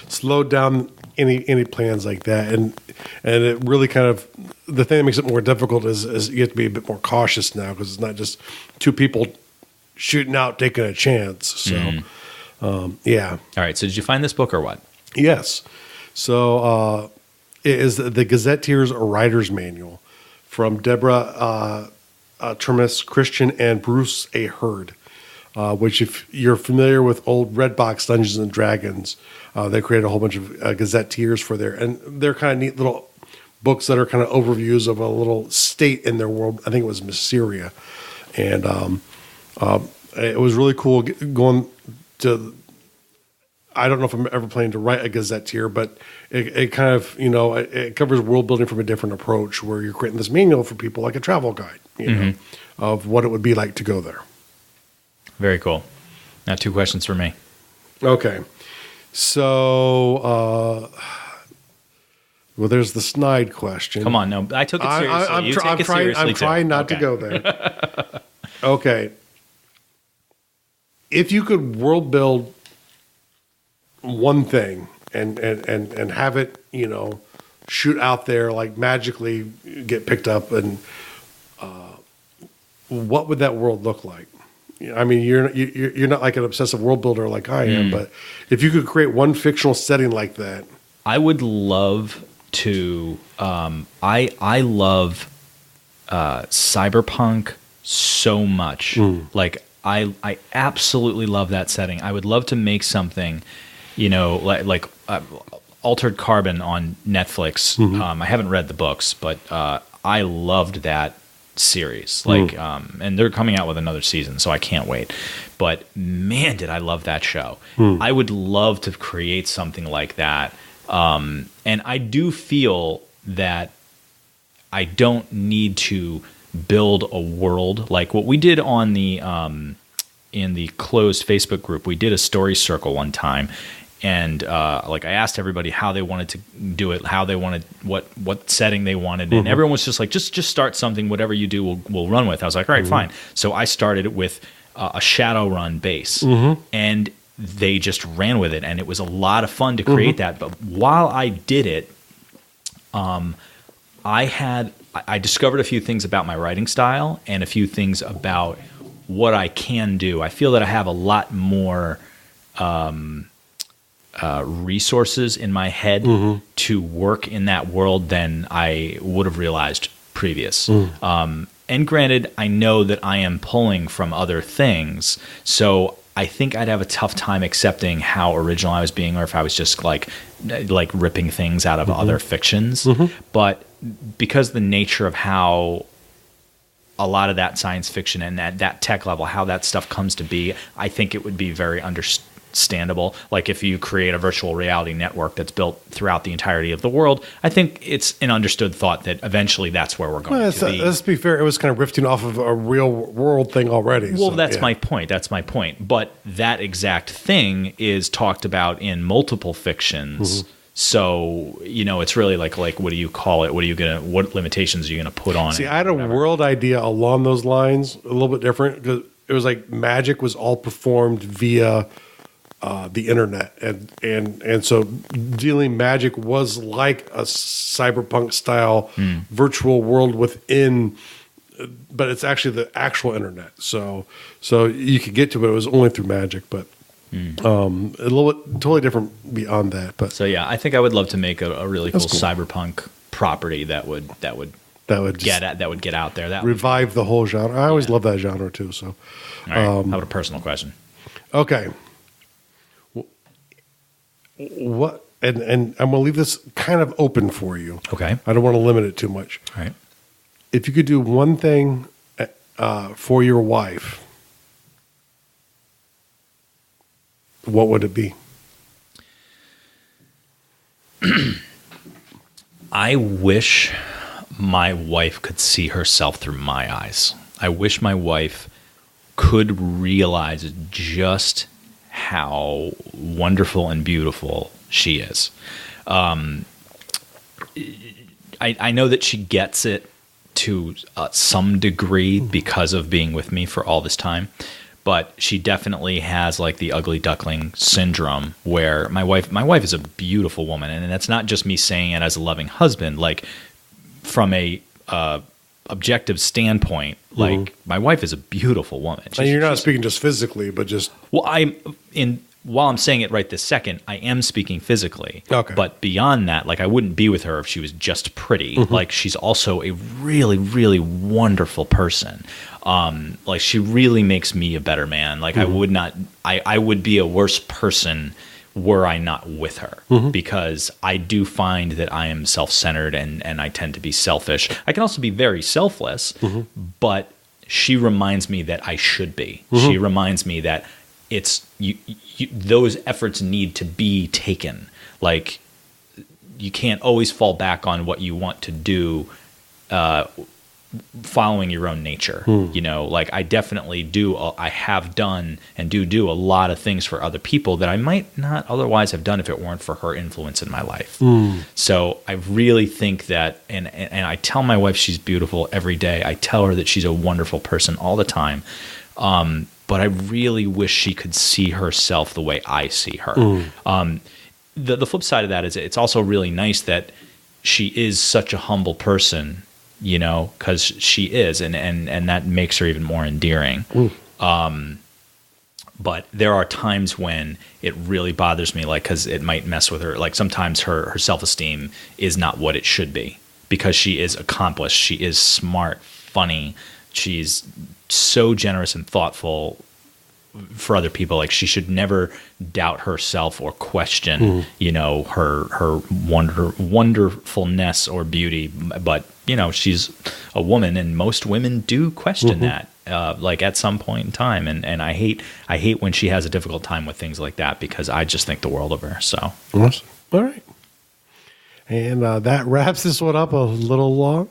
slowed down any plans like that, and it really kind of, the thing that makes it more difficult is you have to be a bit more cautious now, because it's not just two people shooting out taking a chance. So yeah. All right, so did you find this book or what? Yes. So it is the Gazetteer's Writer's Manual from Deborah Termes Christian and Bruce A. Hurd, which, if you're familiar with old Redbox Dungeons and Dragons, they created a whole bunch of Gazetteers for there, and they're kind of neat little books that are kind of overviews of a little state in their world. I think it was Mysteria, and it was really cool going to. I don't know if I'm ever planning to write a Gazetteer, but it kind of, you know, it covers world building from a different approach, where you're creating this manual for people, like a travel guide, you know, of what it would be like to go there. Very cool. Now, 2 questions for me. Okay. So, well, there's the snide question. Come on, no, I took it seriously. I'm trying not to go there. Okay. If you could world build one thing and have it, you know, shoot out there, like magically get picked up, and what would that world look like? I mean, you're not like an obsessive world builder like I am, but if you could create one fictional setting like that, I would love to. I love cyberpunk so much. Like I absolutely love that setting. I would love to make something, you know, like Altered Carbon on Netflix. I haven't read the books, but I loved that series. Like, and they're coming out with another season, so I can't wait. But man, did I love that show. I would love to create something like that. And I do feel that I don't need to build a world like what we did on the in the closed Facebook group, we did a story circle one time. And like I asked everybody how they wanted to do it, how they wanted, what setting they wanted, and everyone was just like, just start something. Whatever you do, we'll run with. I was like, all right, fine. So I started with a Shadowrun base, and they just ran with it, and it was a lot of fun to create that. But while I did it, I discovered a few things about my writing style and a few things about what I can do. I feel that I have a lot more resources in my head to work in that world than I would have realized previous. And granted, I know that I am pulling from other things, so I think I'd have a tough time accepting how original I was being, or if I was just like ripping things out of other fictions. But because the nature of how a lot of that science fiction and that tech level, how that stuff comes to be, I think it would be very understandable. Like if you create a virtual reality network that's built throughout the entirety of the world, I think it's an understood thought that eventually that's where we're going to be. Let's be fair, it was kind of riffing off of a real world thing already. Well, that's my point. That's my point. But that exact thing is talked about in multiple fictions. So, it's really like what do you call it? What limitations are you gonna put on it? See, I had a world idea along those lines, a little bit different, because it was like magic was all performed via the internet, and so dealing magic was like a cyberpunk style virtual world within, but it's actually the actual internet. So you could get to it. It was only through magic, but a little bit totally different beyond that. But so yeah, I think I would love to make a really cool cyberpunk property that would get out there. That revive the whole genre. I always love that genre too. So, all right, how about a personal question? Okay. What and I'm going to leave this kind of open for you. Okay. I don't want to limit it too much. All right. If you could do one thing for your wife, what would it be? I wish my wife could see herself through my eyes. I wish my wife could realize just how wonderful and beautiful she is. I know that she gets it to some degree because of being with me for all this time, but she definitely has like the ugly duckling syndrome where my wife is a beautiful woman, and that's not just me saying it as a loving husband. Like from a objective standpoint, like my wife is a beautiful woman. And you're not speaking just physically, but just while I'm saying it right this second, I am speaking physically. Okay. But beyond that, like I wouldn't be with her if she was just pretty. Like she's also a really, really wonderful person. Like she really makes me a better man. Like I would be a worse person were I not with her, because I do find that I am self-centered and I tend to be selfish. I can also be very selfless, but she reminds me that I should be. She reminds me that it's those efforts need to be taken. Like you can't always fall back on what you want to do, following your own nature. Like I definitely do. I have done and do a lot of things for other people that I might not otherwise have done if it weren't for her influence in my life. So I really think that, and I tell my wife she's beautiful every day. I tell her that she's a wonderful person all the time. But I really wish she could see herself the way I see her. The flip side of that is it's also really nice that she is such a humble person, because she is, and that makes her even more endearing. But there are times when it really bothers me, like, because it might mess with her. Like sometimes her self-esteem is not what it should be, because she is accomplished. She is smart, funny. She's so generous and thoughtful for other people. Like she should never doubt herself or question, her wonderfulness or beauty. But she's a woman, and most women do question that, like at some point in time. And I hate when she has a difficult time with things like that, because I just think the world of her. So awesome. All right, and that wraps this one up a little long.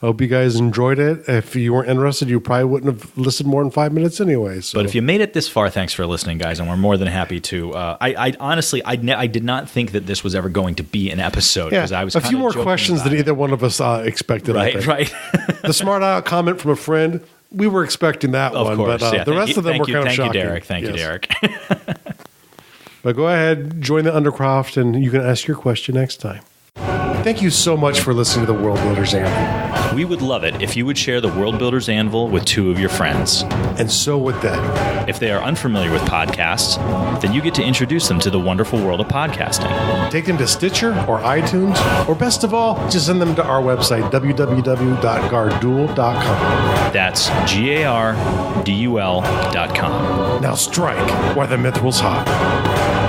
I hope you guys enjoyed it. If you weren't interested, you probably wouldn't have listened more than 5 minutes anyway. So. But if you made it this far, thanks for listening, guys, and we're more than happy to. I honestly, I did not think that this was ever going to be an episode. Yeah, I was a few more questions than either one of us expected. Right. The smart aleck comment from a friend, we were expecting that of one, course, but the rest of them were kind of shocking. Thank you, Derek. But go ahead, join the Undercroft, and you can ask your question next time. Thank you so much for listening to the World Builders Anvil. We would love it if you would share the World Builders Anvil with 2 of your friends. And so would they. If they are unfamiliar with podcasts, then you get to introduce them to the wonderful world of podcasting. Take them to Stitcher or iTunes, or best of all, just send them to our website, www.gardul.com. That's GARDUL.com. Now strike while the myth rules hot.